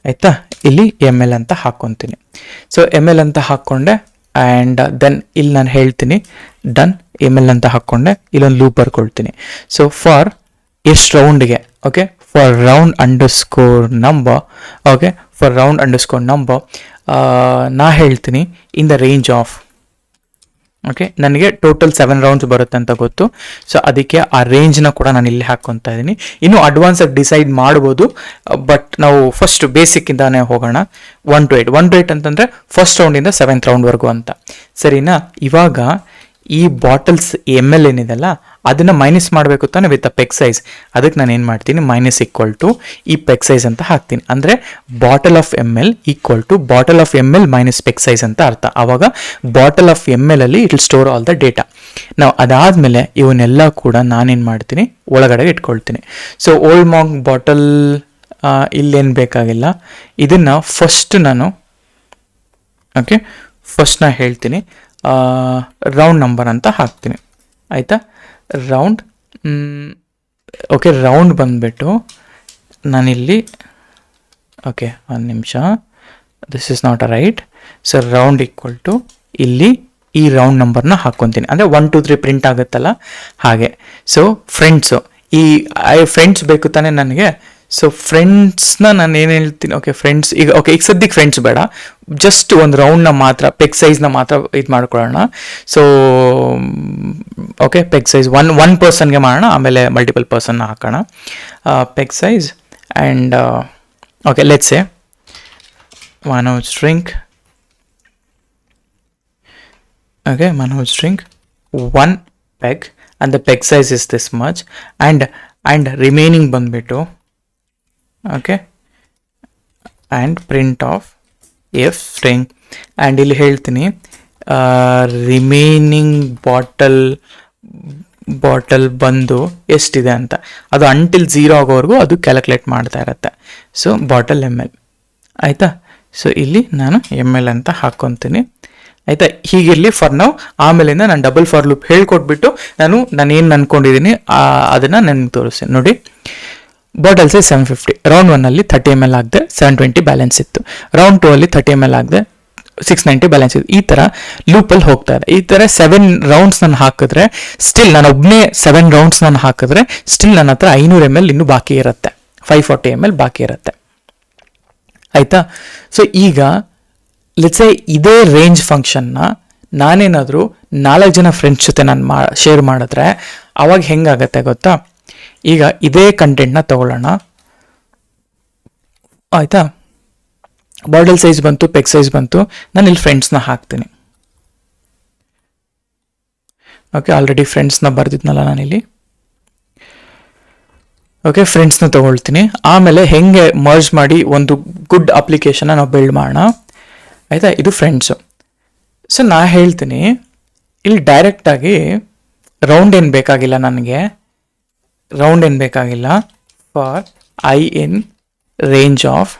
ಆಯಿತಾ. ಇಲ್ಲಿ ML ಅಂತ ಹಾಕ್ಕೊತೀನಿ. ಸೊ ML ಅಂತ ಹಾಕ್ಕೊಂಡೆ, ಆ್ಯಂಡ್ ದೆನ್ ಇಲ್ಲಿ ನಾನು ಹೇಳ್ತೀನಿ ಡನ್ ML ಅಂತ ಹಾಕ್ಕೊಂಡೆ, ಇಲ್ಲೊಂದು ಲೂಪ್ ಬರ್ಕೊಳ್ತೀನಿ. ಸೊ ಫಾರ್ ಎಷ್ಟು ರೌಂಡ್ಗೆ, okay for round underscore number, okay for round underscore number ನಾ ಹೇಳ್ತೀನಿ in the range of, okay ನನಗೆ ಟೋಟಲ್ 7 ರೌಂಡ್ಸ್ ಬರುತ್ತೆ ಅಂತ ಗೊತ್ತು. ಸೊ ಅದಕ್ಕೆ ಆ ರೇಂಜ್ನ ಕೂಡ ನಾನು ಇಲ್ಲಿ ಹಾಕ್ಕೊತಾ ಇದ್ದೀನಿ. ಇನ್ನೂ ಅಡ್ವಾನ್ಸಾಗಿ ಡಿಸೈಡ್ ಮಾಡ್ಬೋದು, ಬಟ್ ನಾವು ಫಸ್ಟ್ ಬೇಸಿಕ್ಕಿಂದಾನೇ ಹೋಗೋಣ. 1 to 8 ಅಂತಂದರೆ ಫಸ್ಟ್ ರೌಂಡಿಂದ 7th ರೌಂಡ್ವರೆಗೂ ಅಂತ, ಸರಿನಾ. ಇವಾಗ ಈ ಬಾಟಲ್ಸ್ ML ಏನಿದೆಲ್ಲ ಅದನ್ನು ಮೈನಸ್ ಮಾಡಬೇಕು ತಾನೆ ವಿತ್ ಅ ಪೆಗ್ ಸೈಜ್. ಅದಕ್ಕೆ ನಾನು ಏನು ಮಾಡ್ತೀನಿ, ಮೈನಸ್ ಈಕ್ವಲ್ ಟು ಈ ಪೆಗ್ ಸೈಜ್ ಅಂತ ಹಾಕ್ತೀನಿ. ಅಂದರೆ bottle of ML equal to bottle of ML minus peg size ಅಂತ ಅರ್ಥ. ಆವಾಗ ಬಾಟಲ್ ಆಫ್ ML ಅಲ್ಲಿ it will store all the data. ನಾವು ಅದಾದಮೇಲೆ ಇವನ್ನೆಲ್ಲ ಕೂಡ ನಾನೇನು ಮಾಡ್ತೀನಿ, ಒಳಗಡೆ ಇಟ್ಕೊಳ್ತೀನಿ. ಸೊ ಓಲ್ಡ್ ಮಾಂಕ್ ಬಾಟಲ್ ಇಲ್ಲೇನು ಬೇಕಾಗಿಲ್ಲ, ಇದನ್ನು ಫಸ್ಟ್ ನಾನು ಓಕೆ ಫಸ್ಟ್ ನಾನು ಹೇಳ್ತೀನಿ ರೌಂಡ್ ನಂಬರ್ ಅಂತ ಹಾಕ್ತೀನಿ, ಆಯಿತಾ. ರೌಂಡ್ ಓಕೆ ರೌಂಡ್ ಬಂದುಬಿಟ್ಟು ನಾನಿಲ್ಲಿ ಓಕೆ ಒಂದು ನಿಮಿಷ, this is not a right. So round equal to ಇಲ್ಲಿ ಈ ರೌಂಡ್ ನಂಬರ್ನ ಹಾಕ್ಕೊತೀನಿ, ಅಂದರೆ 1 2 3 ಪ್ರಿಂಟ್ ಆಗುತ್ತಲ್ಲ ಹಾಗೆ. ಸೊ ಫ್ರೆಂಡ್ಸು, ಈ ಫ್ರೆಂಡ್ಸ್ ಬೇಕು ತಾನೇ ನನಗೆ. ಸೊ ಫ್ರೆಂಡ್ಸ್ನ ನಾನು ಏನು ಹೇಳ್ತೀನಿ, ಓಕೆ ಫ್ರೆಂಡ್ಸ್ ಈಗ ಈಗ ಸದ್ಯಕ್ಕೆ ಫ್ರೆಂಡ್ಸ್ ಬೇಡ, ಜಸ್ಟ್ ಒಂದು ರೌಂಡ್ನ ಮಾತ್ರ ಪೆಗ್ ಸೈಜ್ನ ಮಾತ್ರ ಇದು ಮಾಡ್ಕೊಳ್ಳೋಣ. So okay peg size one ಪರ್ಸನ್ಗೆ ಮಾಡೋಣ, ಆಮೇಲೆ ಮಲ್ಟಿಪಲ್ ಪರ್ಸನ್ನ ಹಾಕೋಣ. Peg size and okay let's say Manoj string, okay Manoj string 1 peg and the peg size is this much, and remaining ಬಂದ್ಬಿಟ್ಟು okay and print of F string. And ಇಲ್ಲಿ ಹೇಳ್ತೀನಿ remaining bottle ಬಂದು ಎಷ್ಟಿದೆ ಅಂತ, ಅದು until 0 ಆಗೋವರೆಗೂ ಅದು calculate ಮಾಡ್ತಾ ಇರುತ್ತೆ. ಸೊ ಬಾಟಲ್ ML, ಆಯಿತಾ. ಸೊ ಇಲ್ಲಿ ನಾನು ML ಅಂತ ಹಾಕ್ಕೊತೀನಿ, ಆಯಿತಾ. ಹೀಗಿರಲಿ ಫಾರ್ ನಾವು. ಆಮೇಲಿಂದ ನಾನು ಡಬಲ್ ಫಾರ್ ಲೂಪ್ ಹೇಳ್ಕೊಟ್ಬಿಟ್ಟು ನಾನೇನು ಅಂದ್ಕೊಂಡಿದ್ದೀನಿ ಅದನ್ನು ನನಗೆ ತೋರಿಸ್ತೀನಿ ನೋಡಿ. ಬಾಟಲ್ ಸೈಜ್ 750, ರೌಂಡ್ 1 30 ml ಆಗದೆ 720 ಬ್ಯಾಲೆನ್ಸ್ ಇತ್ತು, ರೌಂಡ್ 2 30 ml ಆಗದೆ 690 ಬ್ಯಾಲೆನ್ಸ್ ಇತ್ತು. ಈ ಥರ ಲೂಪಲ್ಲಿ ಹೋಗ್ತಾ ಇದೆ. ಈ ಥರ 7 ರೌಂಡ್ಸ್ ನಾನು ಹಾಕಿದ್ರೆ ಸ್ಟಿಲ್, ನಾನು ಒಬ್ಬನೇ 7 ರೌಂಡ್ಸ್ ನಾನು ಹಾಕಿದ್ರೆ ಸ್ಟಿಲ್ ನನ್ನ ಹತ್ರ 500 ml ಇನ್ನೂ ಬಾಕಿ ಇರುತ್ತೆ, 540 ml ಬಾಕಿ ಇರುತ್ತೆ, ಆಯಿತಾ. ಸೊ ಈಗ ಲೆಟ್ಸ್ ಸೇ ಇದೇ ರೇಂಜ್ ಫಂಕ್ಷನ್ನ ನಾನೇನಾದರೂ 4 ಜನ ಫ್ರೆಂಡ್ಸ್ ಜೊತೆ ನಾನು ಶೇರ್ ಮಾಡಿದ್ರೆ ಅವಾಗ ಹೆಂಗಾಗತ್ತೆ ಗೊತ್ತಾ. ಈಗ ಇದೇ ಕಂಟೆಂಟ್ನ ತಗೊಳ್ಳೋಣ, ಆಯಿತಾ. ಬಾಟಲ್ ಸೈಜ್ ಬಂತು, ಪೆಗ್ ಸೈಜ್ ಬಂತು. ನಾನು ಇಲ್ಲಿ ಫ್ರೆಂಡ್ಸ್ನ ಹಾಕ್ತೀನಿ. ಓಕೆ, ಆಲ್ರೆಡಿ ಫ್ರೆಂಡ್ಸ್ನ ಬರೆದಿದ್ನಲ್ಲ ನಾನಿಲ್ಲಿ. ಓಕೆ, ಫ್ರೆಂಡ್ಸ್ನ ತೊಗೊಳ್ತೀನಿ. ಆಮೇಲೆ ಹೆಂಗೆ ಮರ್ಜ್ ಮಾಡಿ ಒಂದು ಗುಡ್ ಅಪ್ಲಿಕೇಶನ್ನ ನಾವು ಬಿಲ್ಡ್ ಮಾಡೋಣ, ಆಯಿತಾ. ಇದು ಫ್ರೆಂಡ್ಸು. ಸೊ ನಾ ಹೇಳ್ತೀನಿ, ಇಲ್ಲಿ ಡೈರೆಕ್ಟಾಗಿ ರೌಂಡ್ ಏನು ಬೇಕಾಗಿಲ್ಲ ನನಗೆ, for i in range of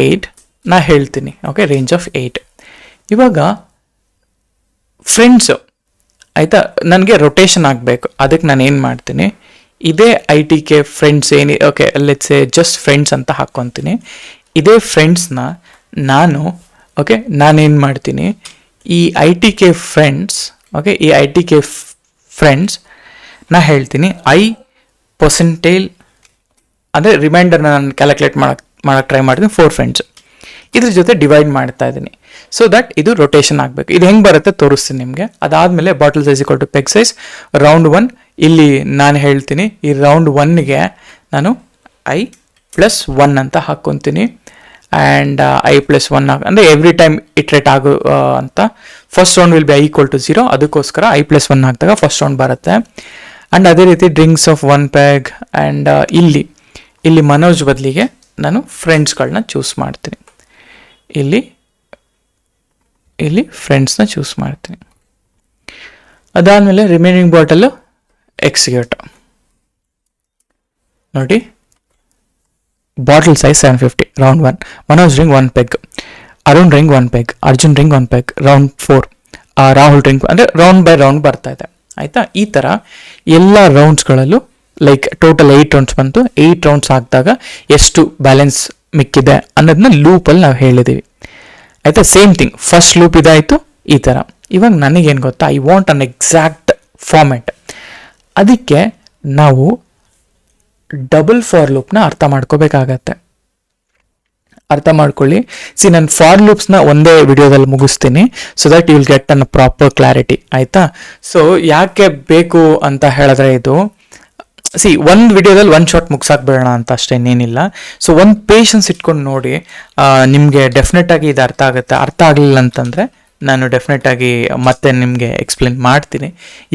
8 ನಾ ಹೇಳ್ತೀನಿ. Okay, range of 8. ಇವಾಗ ಫ್ರೆಂಡ್ಸು, ಆಯಿತಾ, ನನಗೆ ರೊಟೇಷನ್ ಆಗಬೇಕು. ಅದಕ್ಕೆ ನಾನು ಏನು ಮಾಡ್ತೀನಿ, ಇದೇ ITK friends okay let's say just friends ಅಂತ ಹಾಕ್ಕೊತೀನಿ. ಇದೇ ಫ್ರೆಂಡ್ಸ್ನ ನಾನೇನು ಮಾಡ್ತೀನಿ, ಈ ITK ಫ್ರೆಂಡ್ಸ್, ಓಕೆ, ಈ ITK ಫ್ರೆಂಡ್ಸ್ ನಾ ಹೇಳ್ತೀನಿ ಪರ್ಸೆಂಟೇಜ್ ಅಂದರೆ ರಿಮೈಂಡರ್ನ ನಾನು ಕ್ಯಾಲ್ಕುಲೇಟ್ ಮಾಡೋಕ್ಕೆ ಟ್ರೈ ಮಾಡ್ತೀನಿ. 4 ಫ್ರೆಂಡ್ಸ್ ಇದ್ರ ಜೊತೆ ಡಿವೈಡ್ ಮಾಡ್ತಾ ಇದ್ದೀನಿ. ಸೊ ದಟ್ ಇದು ರೊಟೇಷನ್ ಆಗಬೇಕು. ಇದು ಹೆಂಗೆ ಬರುತ್ತೆ ತೋರಿಸ್ತೀನಿ ನಿಮಗೆ. ಅದಾದಮೇಲೆ bottle size = peg size round 1. ಇಲ್ಲಿ ನಾನು ಹೇಳ್ತೀನಿ, ಈ ರೌಂಡ್ 1ಗೆ ನಾನು I+1 ಅಂತ ಹಾಕ್ಕೊತೀನಿ. ಆ್ಯಂಡ್ I+1 ಅಂದರೆ ಎವ್ರಿ ಟೈಮ್ ಇಟ್ರೇಟ್ ಆಗೋ ಅಂತ. First round will be I = 0. ಅದಕ್ಕೋಸ್ಕರ I+1 ಹಾಕಿದಾಗ ಫಸ್ಟ್ ರೌಂಡ್ ಬರುತ್ತೆ. ಆ್ಯಂಡ್ ಅದೇ ರೀತಿ ಡ್ರಿಂಕ್ಸ್ ಆಫ್ 1 ಪೆಗ್. ಆ್ಯಂಡ್ ಇಲ್ಲಿ ಮನೋಜ್ ಬದಲಿಗೆ ನಾನು ಫ್ರೆಂಡ್ಸ್ಗಳನ್ನ ಚೂಸ್ ಮಾಡ್ತೀನಿ. ಇಲ್ಲಿ ಫ್ರೆಂಡ್ಸ್ನ ಚೂಸ್ ಮಾಡ್ತೀನಿ. ಅದಾದಮೇಲೆ ರಿಮೈನಿಂಗ್ ಬಾಟಲ್ ಎಕ್ಸಿಕ್ಯೂಟ್ ನೋಡಿ. Bottle size 750 round 1. Manoj ring 1 peg, Arun ring 1 peg, Arjun ring 1 peg, round 4. Rahul ring ಅಂದರೆ ರೌಂಡ್ ಬೈ ರೌಂಡ್ ಬರ್ತಾ ಇದೆ, ಆಯಿತಾ. ಈ ಥರ ಎಲ್ಲ ರೌಂಡ್ಸ್ಗಳಲ್ಲೂ ಲೈಕ್ ಟೋಟಲ್ 8 ರೌಂಡ್ಸ್ ಬಂತು. 8 ರೌಂಡ್ಸ್ ಹಾಕಿದಾಗ ಎಷ್ಟು ಬ್ಯಾಲೆನ್ಸ್ ಮಿಕ್ಕಿದೆ ಅನ್ನೋದನ್ನ ಲೂಪಲ್ಲಿ ನಾವು ಹೇಳಿದ್ದೀವಿ, ಆಯಿತಾ. ಸೇಮ್ ಥಿಂಗ್, ಫಸ್ಟ್ ಲೂಪ್ ಇದಾಯಿತು ಈ ಥರ. ಇವಾಗ ನನಗೇನು ಗೊತ್ತಾ, I want an exact format. ಅದಕ್ಕೆ ನಾವು ಡಬಲ್ ಫಾರ್ ಲೂಪ್ನ ಅರ್ಥ ಮಾಡ್ಕೋಬೇಕಾಗತ್ತೆ. ಅರ್ಥ ಮಾಡ್ಕೊಳ್ಳಿ. ನಾನು ಫಾರ್ ಲೂಪ್ಸ್ನ ಒಂದೇ ವಿಡಿಯೋದಲ್ಲಿ ಮುಗಿಸ್ತೀನಿ, so that you will get an proper clarity, ಆಯಿತಾ. ಸೊ ಯಾಕೆ ಬೇಕು ಅಂತ ಹೇಳಿದ್ರೆ, ಇದು ಒಂದು ವಿಡಿಯೋದಲ್ಲಿ ಒಂದು ಶಾಟ್ ಮುಗಿಸಾಕ್ಬೇಡ ಅಂತ ಅಷ್ಟೇನೇನಿಲ್ಲ. ಸೊ ಒಂದು ಪೇಷನ್ಸ್ ಇಟ್ಕೊಂಡು ನೋಡಿ, ನಿಮಗೆ ಡೆಫಿನೆಟಾಗಿ ಇದು ಅರ್ಥ ಆಗುತ್ತೆ. ಅರ್ಥ ಆಗಲಿಲ್ಲ ಅಂತಂದರೆ ನಾನು ಡೆಫಿನೆಟಾಗಿ ಮತ್ತೆ ನಿಮಗೆ ಎಕ್ಸ್ಪ್ಲೇನ್ ಮಾಡ್ತೀನಿ.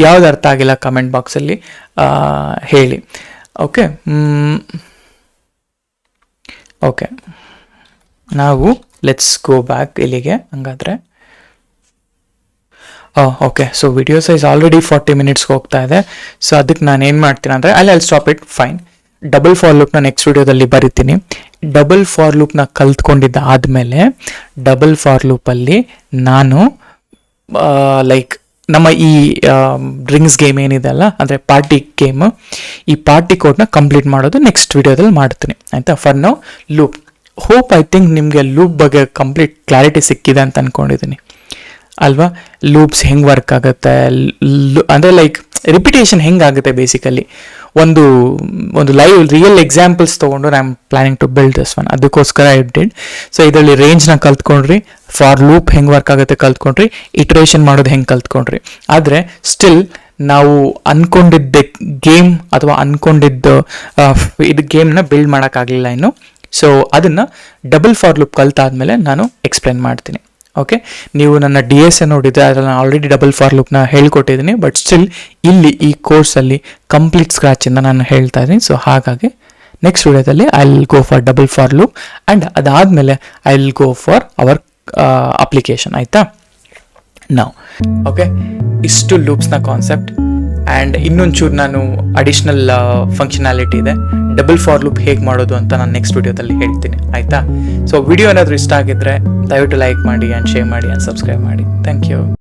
ಯಾವ್ದು ಅರ್ಥ ಆಗಿಲ್ಲ ಕಮೆಂಟ್ ಬಾಕ್ಸಲ್ಲಿ ಹೇಳಿ. ಓಕೆ, ನಾವು ಲೆಟ್ಸ್ ಗೋ ಬ್ಯಾಕ್ ಇಲ್ಲಿಗೆ. ಹಂಗಾದರೆ okay, so video size already 40 ಮಿನಿಟ್ಸ್ಗೆ ಹೋಗ್ತಾ ಇದೆ. ಸೊ ಅದಕ್ಕೆ ನಾನು ಏನು ಮಾಡ್ತೀನಿ ಅಂದರೆ ಅಲ್ಲಿ stop it, fine. Double for ಲೂಪ್ನ ನೆಕ್ಸ್ಟ್ ವಿಡಿಯೋದಲ್ಲಿ ಬರಿತೀನಿ. ಡಬಲ್ ಫಾರ್ ಲೂಪ್ನ ಕಲ್ತ್ಕೊಂಡಿದ್ದ ಆದಮೇಲೆ ಡಬಲ್ ಫಾರ್ ಲೂಪಲ್ಲಿ ನಾನು ಲೈಕ್ ನಮ್ಮ ಈ ಡ್ರಿಂಕ್ಸ್ ಗೇಮ್ ಏನಿದೆ ಅಲ್ಲ, ಅಂದರೆ ಪಾರ್ಟಿ ಗೇಮು, ಈ ಪಾರ್ಟಿ ಕೋಡ್ನ ಕಂಪ್ಲೀಟ್ ಮಾಡೋದು ನೆಕ್ಸ್ಟ್ ವಿಡಿಯೋದಲ್ಲಿ ಮಾಡ್ತೀನಿ, ಆಯಿತಾ. For now loop. Hope I think ನಿಮಗೆ ಲೂಪ್ ಬಗ್ಗೆ ಕಂಪ್ಲೀಟ್ ಕ್ಲಾರಿಟಿ ಸಿಕ್ಕಿದೆ ಅಂತ ಅಂದ್ಕೊಂಡಿದ್ದೀನಿ ಅಲ್ವಾ. ಲೂಪ್ಸ್ ಹೆಂಗೆ ವರ್ಕ್ ಆಗುತ್ತೆ, ಅಂದರೆ ಲೈಕ್ ರಿಪಿಟೇಷನ್ ಹೆಂಗಾಗುತ್ತೆ ಬೇಸಿಕಲಿ. ಒಂದು ರಿಯಲ್ ಎಕ್ಸಾಂಪಲ್ಸ್ ತೊಗೊಂಡು I am planning to build this one. ಅದಕ್ಕೋಸ್ಕರ ಐ ಡಿಡ್. ಸೊ ಇದರಲ್ಲಿ ರೇಂಜ್ನ ಕಲ್ತ್ಕೊಂಡ್ರಿ, ಫಾರ್ ಲೂಪ್ ಹೆಂಗೆ ವರ್ಕ್ ಆಗುತ್ತೆ ಕಲ್ತ್ಕೊಂಡ್ರಿ, ಇಟ್ರೇಷನ್ ಮಾಡೋದು ಹೆಂಗೆ ಕಲ್ತ್ಕೊಂಡ್ರಿ. ಆದರೆ ಸ್ಟಿಲ್ ನಾವು ಅಂದ್ಕೊಂಡಿದ್ದ ಗೇಮ್ ಅಥವಾ ಅಂದ್ಕೊಂಡಿದ್ದು ಇದು ಗೇಮ್ನ ಬಿಲ್ಡ್ ಮಾಡೋಕ್ಕಾಗಲಿಲ್ಲ ಇನ್ನು. ಸೊ ಅದನ್ನು ಡಬಲ್ ಫಾರ್ ಲೂಪ್ ಕಲ್ತಾದ್ಮೇಲೆ ನಾನು ಎಕ್ಸ್ಪ್ಲೇನ್ ಮಾಡ್ತೀನಿ. ಓಕೆ, ನೀವು ನನ್ನ DSA ನೋಡಿದರೆ ಅದರಲ್ಲಿ ನಾನು ಆಲ್ರೆಡಿ ಡಬಲ್ ಫಾರ್ ಲೂಪ್ನ ಹೇಳ್ಕೊಟ್ಟಿದ್ದೀನಿ. ಬಟ್ ಸ್ಟಿಲ್ ಇಲ್ಲಿ ಈ ಕೋರ್ಸಲ್ಲಿ ಕಂಪ್ಲೀಟ್ ಸ್ಕ್ರ್ಯಾಚಿಂದ ನಾನು ಹೇಳ್ತಾ ಇದ್ದೀನಿ. ಸೊ ಹಾಗಾಗಿ ನೆಕ್ಸ್ಟ್ ವಿಡಿಯೋದಲ್ಲಿ I will go for double for loop and ಅದಾದಮೇಲೆ I will go for our application, ಆಯಿತಾ. ನಾವು ಓಕೆ, ಇಷ್ಟು ಲೂಪ್ಸ್ನ ಕಾನ್ಸೆಪ್ಟ್. ಆ್ಯಂಡ್ ಇನ್ನೊಂಚೂರು ನಾನು ಅಡಿಷ್ನಲ್ ಫಂಕ್ಷನಾಲಿಟಿ ಇದೆ, ಡಬಲ್ ಫಾರ್ ಲೂಪ್ ಹೇಗೆ ಮಾಡೋದು ಅಂತ ನಾನು ನೆಕ್ಸ್ಟ್ ವಿಡಿಯೋದಲ್ಲಿ ಹೇಳ್ತೀನಿ, ಆಯಿತಾ. ಸೊ ವಿಡಿಯೋ ಏನಾದರೂ ಇಷ್ಟ ಆಗಿದ್ದರೆ ದಯವಿಟ್ಟು ಲೈಕ್ ಮಾಡಿ ಆ್ಯಂಡ್ ಶೇರ್ ಮಾಡಿ ಆ್ಯಂಡ್ ಸಬ್ಸ್ಕ್ರೈಬ್ ಮಾಡಿ. Thank you.